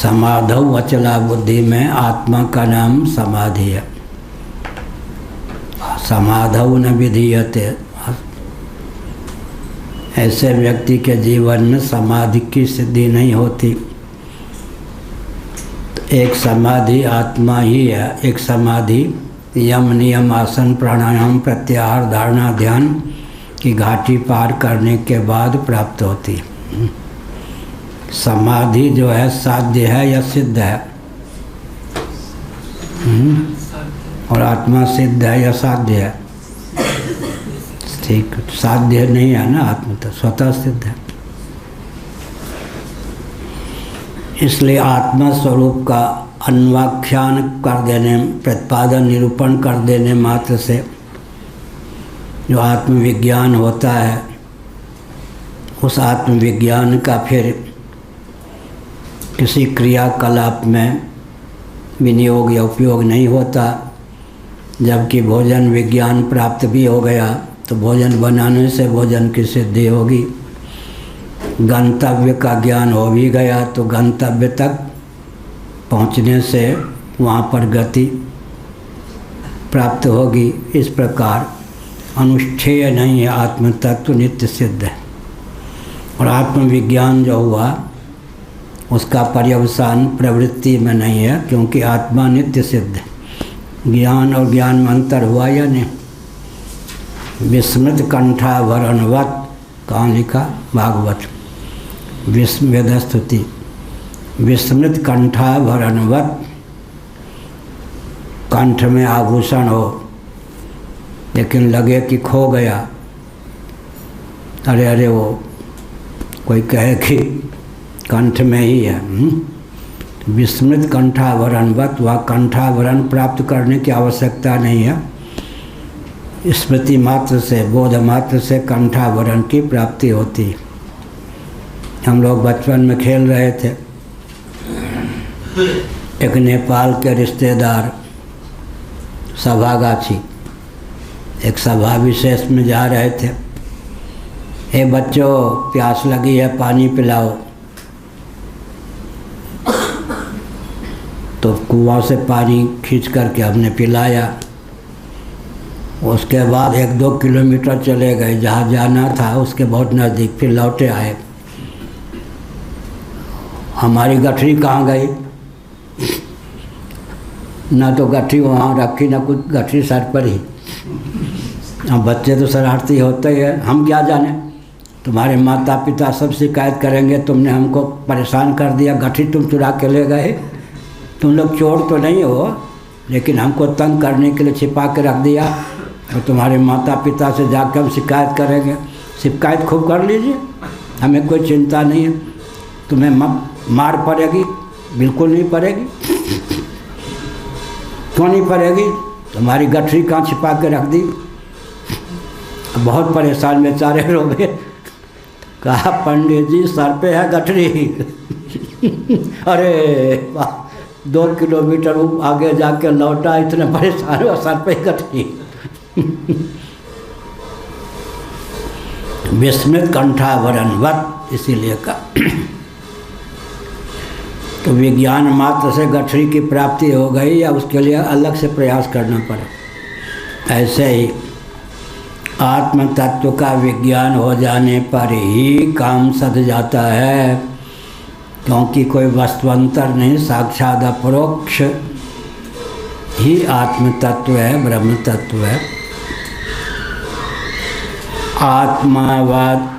समाधौ वचला बुद्धि में आत्मा का नाम समाधि है। समाधौ न विधीयते, ऐसे व्यक्ति के जीवन में समाधि की सिद्धि नहीं होती। एक समाधि आत्मा ही है। एक समाधि यम नियम आसन प्राणायाम प्रत्याहार धारणा ध्यान की घाटी पार करने के बाद प्राप्त होती है। समाधि जो है साध्य है या सिद्ध है? और आत्मा सिद्ध है या साध्य है? ठीक, साध्य नहीं है ना, आत्मा तो स्वतः सिद्ध है। इसलिए आत्मा स्वरूप का अन्वाख्यान कर देने, प्रतिपादन निरूपण कर देने मात्र से जो आत्मविज्ञान होता है, उस आत्मविज्ञान का फिर किसी क्रियाकलाप में विनियोग या उपयोग नहीं होता। जबकि भोजन विज्ञान प्राप्त भी हो गया तो भोजन बनाने से भोजन की सिद्धि होगी। गंतव्य का ज्ञान हो भी गया तो गंतव्य तक पहुंचने से वहाँ पर गति प्राप्त होगी। इस प्रकार अनुष्ठेय नहीं है, आत्म तत्व नित्य सिद्ध है। और आत्मविज्ञान जो हुआ उसका पर्यवसान प्रवृत्ति में नहीं है, क्योंकि आत्मा नित्य सिद्ध है। ज्ञान और ज्ञान में अंतर हुआ या नहीं? विस्मृत कंठाभरणवत, कहाँ लिखा? भागवत वेद स्तुति। विस्मृत कंठाभरणवत, कंठ में आभूषण हो लेकिन लगे कि खो गया। अरे अरे, वो कोई कहे कि कंठ में ही है। विस्मृत कंठाभरणवत, वह कंठाभरण प्राप्त करने की आवश्यकता नहीं है। स्मृति मात्र से, बोध मात्र से कंठाभरण की प्राप्ति होती है। हम लोग बचपन में खेल रहे थे। एक नेपाल के रिश्तेदार सभागाछी एक सभा विशेष में जा रहे थे। ए बच्चों, प्यास लगी है, पानी पिलाओ। तो कुआं से पानी खींच करके हमने पिलाया। उसके बाद 1-2 किलोमीटर चले गए, जहाँ जाना था उसके बहुत नज़दीक, फिर लौटे आए। हमारी गठरी कहाँ गई? ना तो गठरी वहाँ रखी, ना कुछ, गठरी सर पर ही। अब बच्चे तो शरारती होते ही है, हम क्या जाने, तुम्हारे माता पिता सब शिकायत करेंगे, तुमने हमको परेशान कर दिया, गठरी तुम चुरा के ले गए। तुम लोग चोर तो नहीं हो, लेकिन हमको तंग करने के लिए छिपा के रख दिया, और तुम्हारे माता पिता से जाकर हम शिकायत करेंगे। शिकायत खूब कर लीजिए, हमें कोई चिंता नहीं है। तुम्हें मार पड़ेगी? बिल्कुल नहीं पड़ेगी। क्यों नहीं पड़ेगी? तुम्हारी गठरी कहाँ छिपा के रख दी। बहुत परेशान बेचारे रोगे। कहा पंडित जी सर पे है गठरी। अरे 2 किलोमीटर आगे जाके लौटा, इतने परेशान हुआ, सर पे गठरी। विस्मृत कंठावरणवत, इसीलिए का तो विज्ञान मात्र से गठरी की प्राप्ति हो गई या उसके लिए अलग से प्रयास करना पड़ा। ऐसे ही आत्म तत्व का विज्ञान हो जाने पर ही काम सध जाता है, क्योंकि कोई वस्तुअंतर नहीं, साक्षात अपरोक्ष ही आत्म तत्व है, ब्रह्म तत्व है।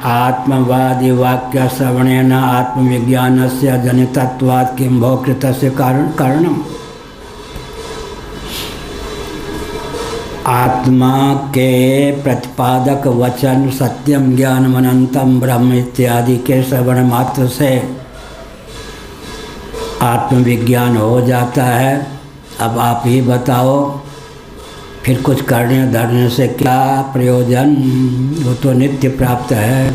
आत्मवादी वाक्य श्रवणेन आत्मविज्ञानस्य जनितत्वात् किं भो कृतस्य कारणम। आत्मा के प्रतिपादक वचन सत्यम ज्ञानम अनंतम ब्रह्म इत्यादि के श्रवण मात्र से आत्मविज्ञान हो जाता है। अब आप ही बताओ, फिर कुछ करने धरने से क्या प्रयोजन? वो तो नित्य प्राप्त है।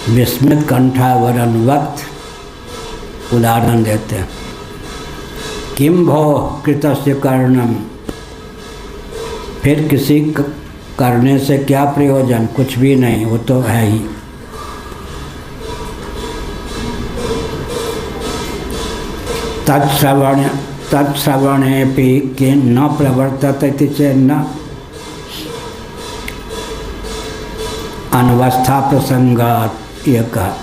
विस्मित कंठावरणवत उदाहरण देते हैं। किम भो कृतस्य कारणम, फिर किसी करने से क्या प्रयोजन? कुछ भी नहीं, वो तो है ही। तत्श्रवणेपि कि न प्रवर्तते चेन्न अनवस्था प्रसंगात्, ये कहा।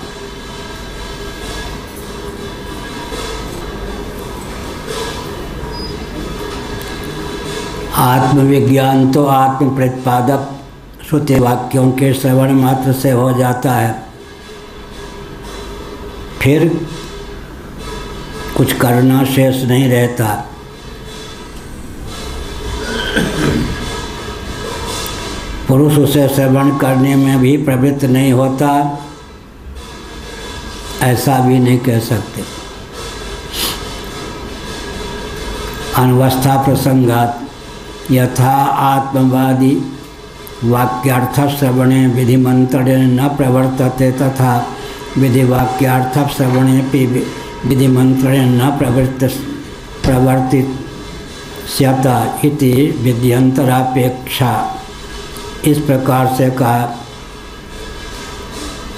आत्मविज्ञान तो आत्म प्रतिपादक श्रुति वाक्यों के श्रवण मात्र से हो जाता है, फिर कुछ करना शेष नहीं रहता। पुरुष उसे श्रवण करने में भी प्रवृत्त नहीं होता, ऐसा भी नहीं कह सकते। अनवस्था प्रसंगात यथा आत्मवादी वाक्यार्थ श्रवणे विधिमंत्रेण न प्रवर्तते तथा विधिवाक्यार्थ श्रवणे विधिमंत्रेण न प्रवर्तिष्यता इति विध्यंतरापेक्षा। इस प्रकार से कहा,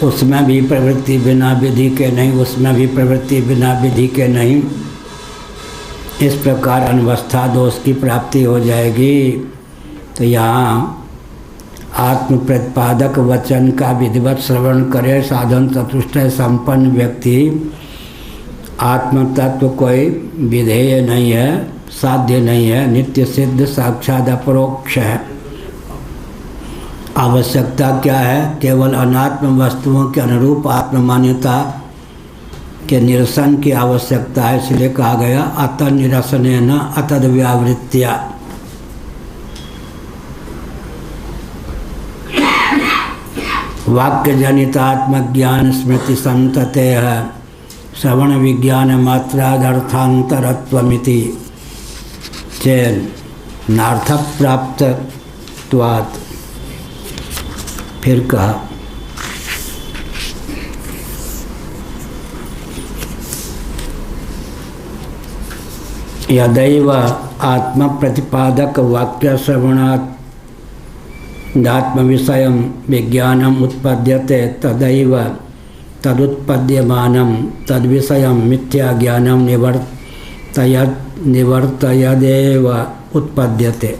उसमें भी प्रवृत्ति बिना विधि के नहीं, उसमें भी प्रवृत्ति बिना विधि के नहीं। इस प्रकार अनवस्था दोष की प्राप्ति हो जाएगी। तो यहाँ आत्म प्रतिपादक वचन का विधिवत श्रवण करे साधन चतुष्टय संपन्न व्यक्ति, आत्म तत्व कोई विधेय नहीं है, साध्य नहीं है, नित्य सिद्ध साक्षात अपरोक्ष है। आवश्यकता क्या है? केवल अनात्म वस्तुओं के अनुरूप आत्म मान्यता के निरसन की आवश्यकता है। इसलिए कहा गया अतः निरसनेन अतद व्यावृत्त्या। वाक्य जनित आत्मज्ञान स्मृति संतते है श्रवण विज्ञान मात्रादर्थांतरत्वमिति चेन नार्थ प्राप्तत्वात्। फिर कहा यदैव आत्म प्रतिपादक वाक्य श्रवणात् आत्म विषय विज्ञानम उत्पद्यते तदैव तदुत्पद्यमानं तद्विषय मिथ्या ज्ञानम तयद निवर्तयदेव उत्पद्यते।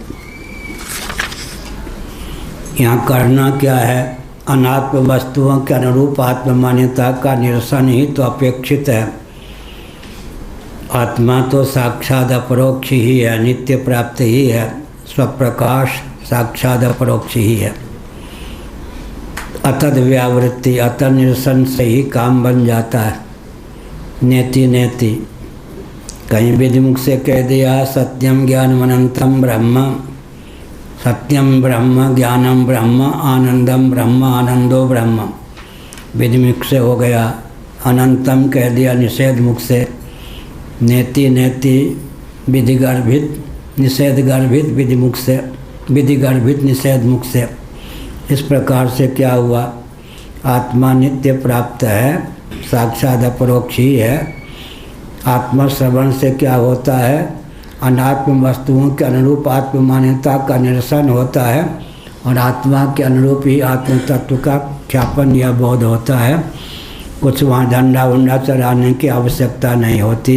यहाँ करना क्या है? अनात्म वस्तुओं के अनुरूप आत्म मान्यता का निरसन ही तो अपेक्षित है। आत्मा तो साक्षात अपरोक्ष ही है, नित्य प्राप्त ही है, स्वप्रकाश साक्षात अपरोक्ष ही है। अतद व्यावृत्ति, अतः निरसन से ही काम बन जाता है। नेति नेति, कहीं विधिमुख से कह दिया सत्यम ज्ञानम अनंतम ब्रह्म, सत्यम ब्रह्म ज्ञानम ब्रह्म आनंदम ब्रह्म आनंदो ब्रह्म, विधिमुख से हो गया। अनंतम कह दिया निषेध मुख से। नेति नेति विधि गर्भित निषेध गर्भित विधिमुख से, विधि गर्भित निषेध मुख से। इस प्रकार से क्या हुआ? आत्मा नित्य प्राप्त है, साक्षात अपरोक्ष ही है। आत्मा श्रवण से क्या होता है? अनात्म वस्तुओं के अनुरूप आत्म मान्यता का निरसन होता है और आत्मा के अनुरूप ही आत्म तत्व का ख्यापन या बोध होता है। कुछ वहाँ झंडा वंडा चढ़ाने की आवश्यकता नहीं होती।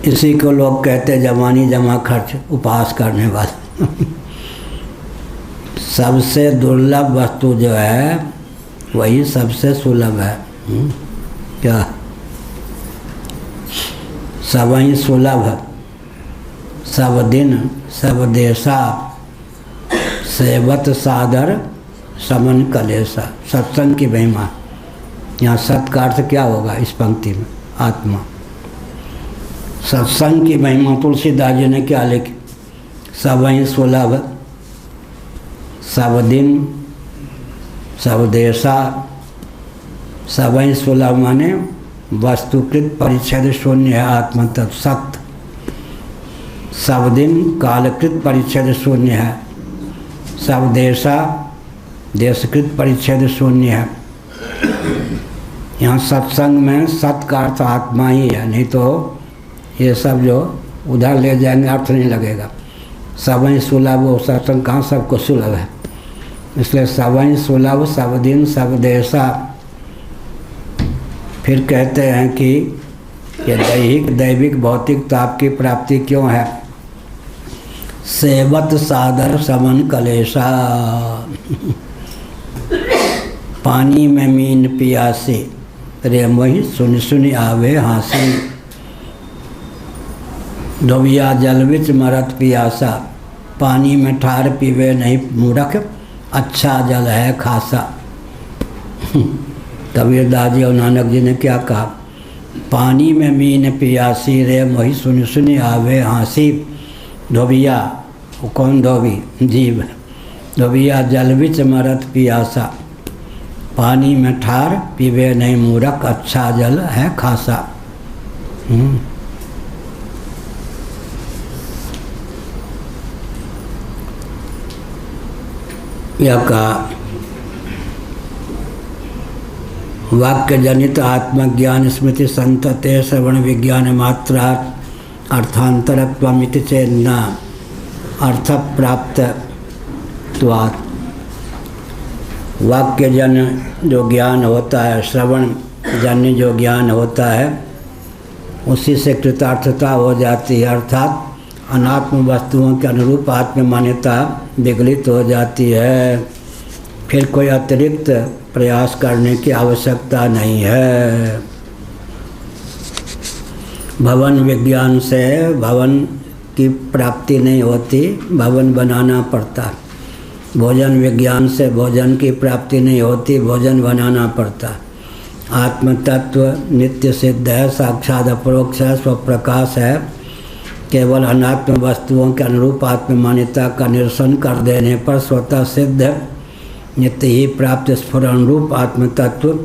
इसी को लोग कहते जवानी जमा खर्च उपहास करने वाले। सबसे दुर्लभ वस्तु जो है वही सबसे सुलभ है। क्या? सब ही सुलभ, सब दिन सब देशा, सेवत सादर समन कलेसा। सत्संग की महिमा। यहाँ सत का अर्थ क्या होगा इस पंक्ति में? आत्मा। सत्संग की महिमा तुलसीदास जी ने क्या लिखी? सब ही सुलभ, सब दिन सब देशा। सब ही सुलभ माने वस्तुकृत परिच्छेद शून्य है आत्म तत्व सत्य। सब दिन कालकृत परिच्छेद शून्य है। सब देशा देशकृत परिच्छेद शून्य है। यहाँ सत्संग में सत का अर्थ आत्मा ही है, नहीं तो ये सब जो उधर ले जाएंगे अर्थ नहीं लगेगा। सब ही सुलभ, वो सत्संग कहाँ सबको सुलभ है? इसलिए सब ही सुलभ, सब दिन सब देशा। फिर कहते हैं कि ये दैहिक दैविक भौतिक ताप की प्राप्ति क्यों है? सेवत सादर समन कलेशा। पानी में मीन पियासी, रे मोहि सुन सुन आवे हाँसी। धोबिया जल विच मरत पियासा, पानी में ठार पीवे नहीं मूर्ख, अच्छा जल है खासा। कबीरदास जी और नानक जी ने क्या कहा? पानी में मीन पियासी, रे मोहि सुन सुन आवे हाँसी। धोबिया, वो कौन धोबी? जीव। धोबिया जल विच मरत पियासा, पानी में ठार पीवे नहीं मूर्ख, अच्छा जल है खासा। यह कहा वाक्य जनित आत्मज्ञान स्मृति संतते श्रवण विज्ञान मात्रा अर्थांतरत्वमिति चेन्ना अर्थ प्राप्त त्वात्। वाक्य जन जो ज्ञान होता है, श्रवण जन्य जो ज्ञान होता है, उसी से कृतार्थता हो जाती है, अर्थात अनात्म वस्तुओं के अनुरूप आत्म मान्यता विगलित हो जाती है। फिर कोई अतिरिक्त प्रयास करने की आवश्यकता नहीं है। भवन विज्ञान से भवन की प्राप्ति नहीं होती, भवन बनाना पड़ता। भोजन विज्ञान से भोजन की प्राप्ति नहीं होती, भोजन बनाना पड़ता। आत्म तत्व नित्य सिद्ध है, साक्षात अपरोक्ष है, स्वप्रकाश है। केवल अनात्म वस्तुओं के अनुरूप आत्म मान्यता का निरसन कर देने पर स्वतः सिद्ध नित्य ही प्राप्त स्फुरण रूप आत्म तत्व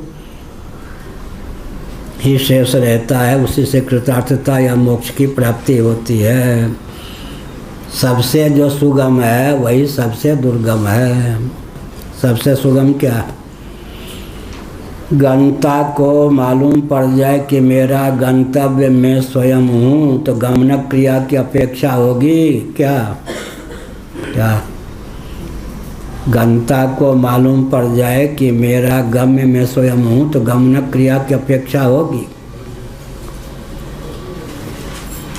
ही शेष रहता है। उसी से कृतार्थता या मोक्ष की प्राप्ति होती है। सबसे जो सुगम है वही सबसे दुर्गम है। सबसे सुगम क्या है? गंता को मालूम पड़ जाए कि मेरा गंतव्य मैं स्वयं हूँ, तो गमन क्रिया की अपेक्षा होगी क्या? क्या गंता को मालूम पड़ जाए कि मेरा गम्य मैं स्वयं हूँ, तो गमन क्रिया की अपेक्षा होगी।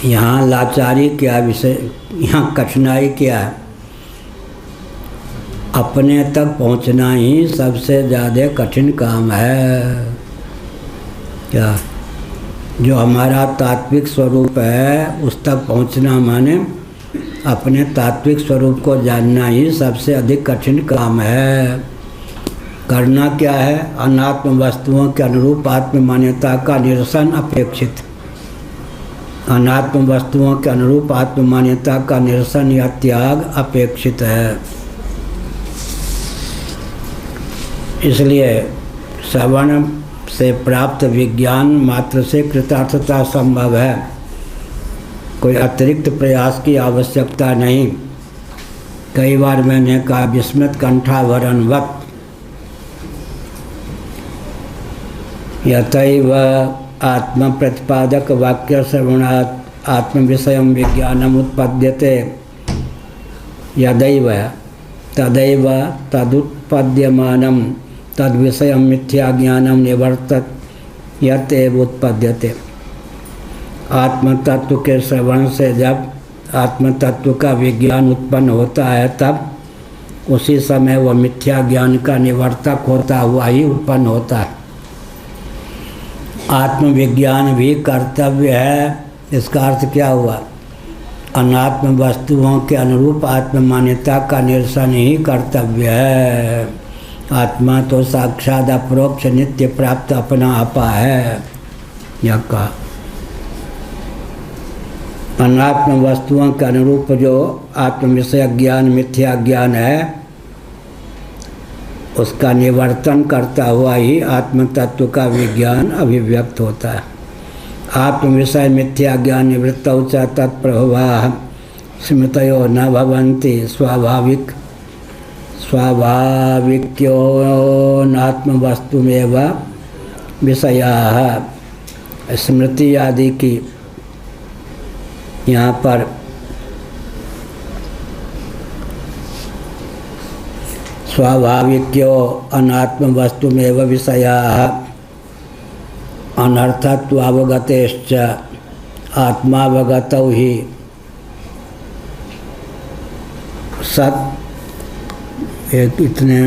यहाँ लाचारी क्या विषय, यहाँ कठिनाई क्या है? अपने तक पहुँचना ही सबसे ज़्यादा कठिन काम है। क्या? जो हमारा तात्विक स्वरूप है उस तक पहुँचना माने अपने तात्विक स्वरूप को जानना ही सबसे अधिक कठिन काम है। करना क्या है? अनात्म वस्तुओं के अनुरूप आत्म मान्यता का निरसन अपेक्षित। अनात्म वस्तुओं के अनुरूप आत्म मान्यता का निरसन या त्याग अपेक्षित है। इसलिए श्रवण से प्राप्त विज्ञान मात्र से कृतार्थता संभव है। कोई अतिरिक्त प्रयास की आवश्यकता नहीं। कई बार मैंने कहा विस्मृत कंठाभरणवत् यतैव आत्म प्रतिपादक वाक्य श्रवणात् आत्म विषयम विज्ञानम उत्पद्यते यदैव तदैव तदुत्पद्यमानम तद विषयम मिथ्या ज्ञानम निवर्तत यत एव उत्पद्यते। आत्म तत्व के श्रवण से जब आत्म तत्व का विज्ञान उत्पन्न होता है तब उसी समय वह मिथ्या ज्ञान का निवर्तक होता हुआ ही उत्पन्न होता है। आत्मविज्ञान भी कर्तव्य है। इसका अर्थ क्या हुआ? अनात्म वस्तुओं के अनुरूप आत्म मान्यता का निरसन ही कर्तव्य है। आत्मा तो साक्षात अपरोक्ष नित्य प्राप्त अपना आपा है। यह कहा अनात्म वस्तुओं के अनुरूप जो आत्म विषय ज्ञान मिथ्या ज्ञान है उसका निवर्तन करता हुआ ही आत्म तत्व का विज्ञान अभिव्यक्त होता है। आत्म विषय मिथ्या ज्ञान निवृत्तौ च तत्प्रभावः स्मृतयो न भवन्ति स्वाभाविक्यो नात्म वस्तुमेव विषयाः। स्मृति आदि की यहाँ पर स्वाभाविक्यो अनात्म वस्तुमेव विषयाः अनर्थत्वावगतेश्च आत्मावगतौ ही सत एक इतने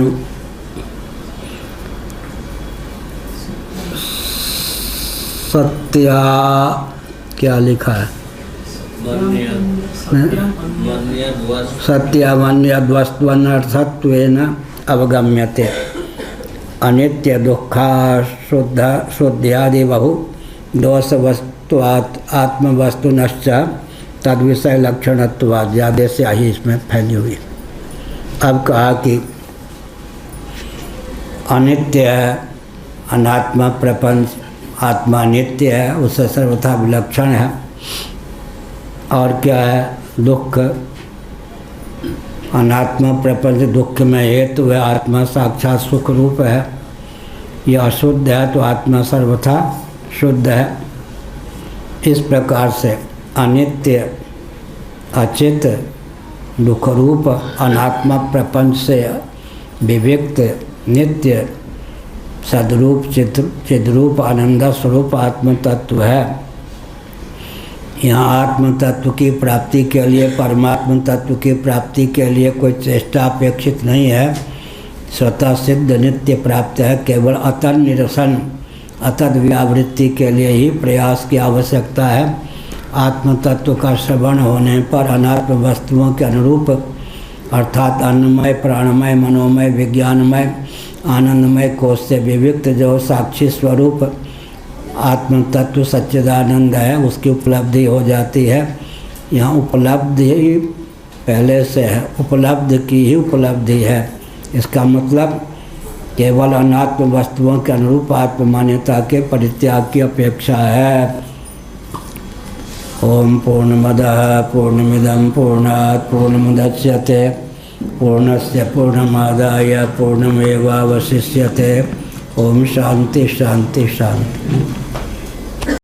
सत्या क्या लिखा है? सत्यमन्यद्वस्त्वनर्थत्वेन अवगम्यते अनित्य दुःखा शुद्ध्यादि बहु दोष वस्तुआत् आत्मवस्तुनश्च तद्विषय लक्षणत्वात्। ज़्यादा से ही इसमें फैली हुई। अब कहा कि अनित्य है, अनात्मा प्रपंच, आत्मा नित्य है, उससे सर्वथा विलक्षण है। और क्या है? दुख। अनात्मा प्रपंच दुख में हेतु है, आत्मा साक्षात सुख रूप है। यह अशुद्ध है तो आत्मा सर्वथा शुद्ध है। इस प्रकार से अनित्य अचित दुख रूप अनात्मा प्रपंच से विविक्त नित्य सदरूप चिद्रूप आनंद स्वरूप आत्म तत्व है। यहाँ आत्म तत्व की प्राप्ति के लिए परमात्म तत्व की प्राप्ति के लिए कोई चेष्टा अपेक्षित नहीं है। स्वतः सिद्ध नित्य प्राप्त है। केवल अतन निरसन अतद व्यावृत्ति के लिए ही प्रयास की आवश्यकता है। आत्म तत्व का श्रवण होने पर अनात्म वस्तुओं के अनुरूप अर्थात अन्नमय प्राणमय मनोमय विज्ञानमय आनंदमय कोश से विविक्त जो साक्षी स्वरूप आत्म तत्व सच्चिदानंद है उसकी उपलब्धि हो जाती है। यहाँ उपलब्धि पहले से है, उपलब्ध की ही उपलब्धि है। इसका मतलब केवल अनात्म वस्तुओं के अनुरूप आत्म मान्यता के परित्याग की अपेक्षा है। ओम पूर्णमदः पूर्णमिदं पूर्णात् पूर्णमुदच्यते पूर्णस्य पूर्णमादाय पूर्णमेवावशिष्यते। ओम शांति शांति शांति।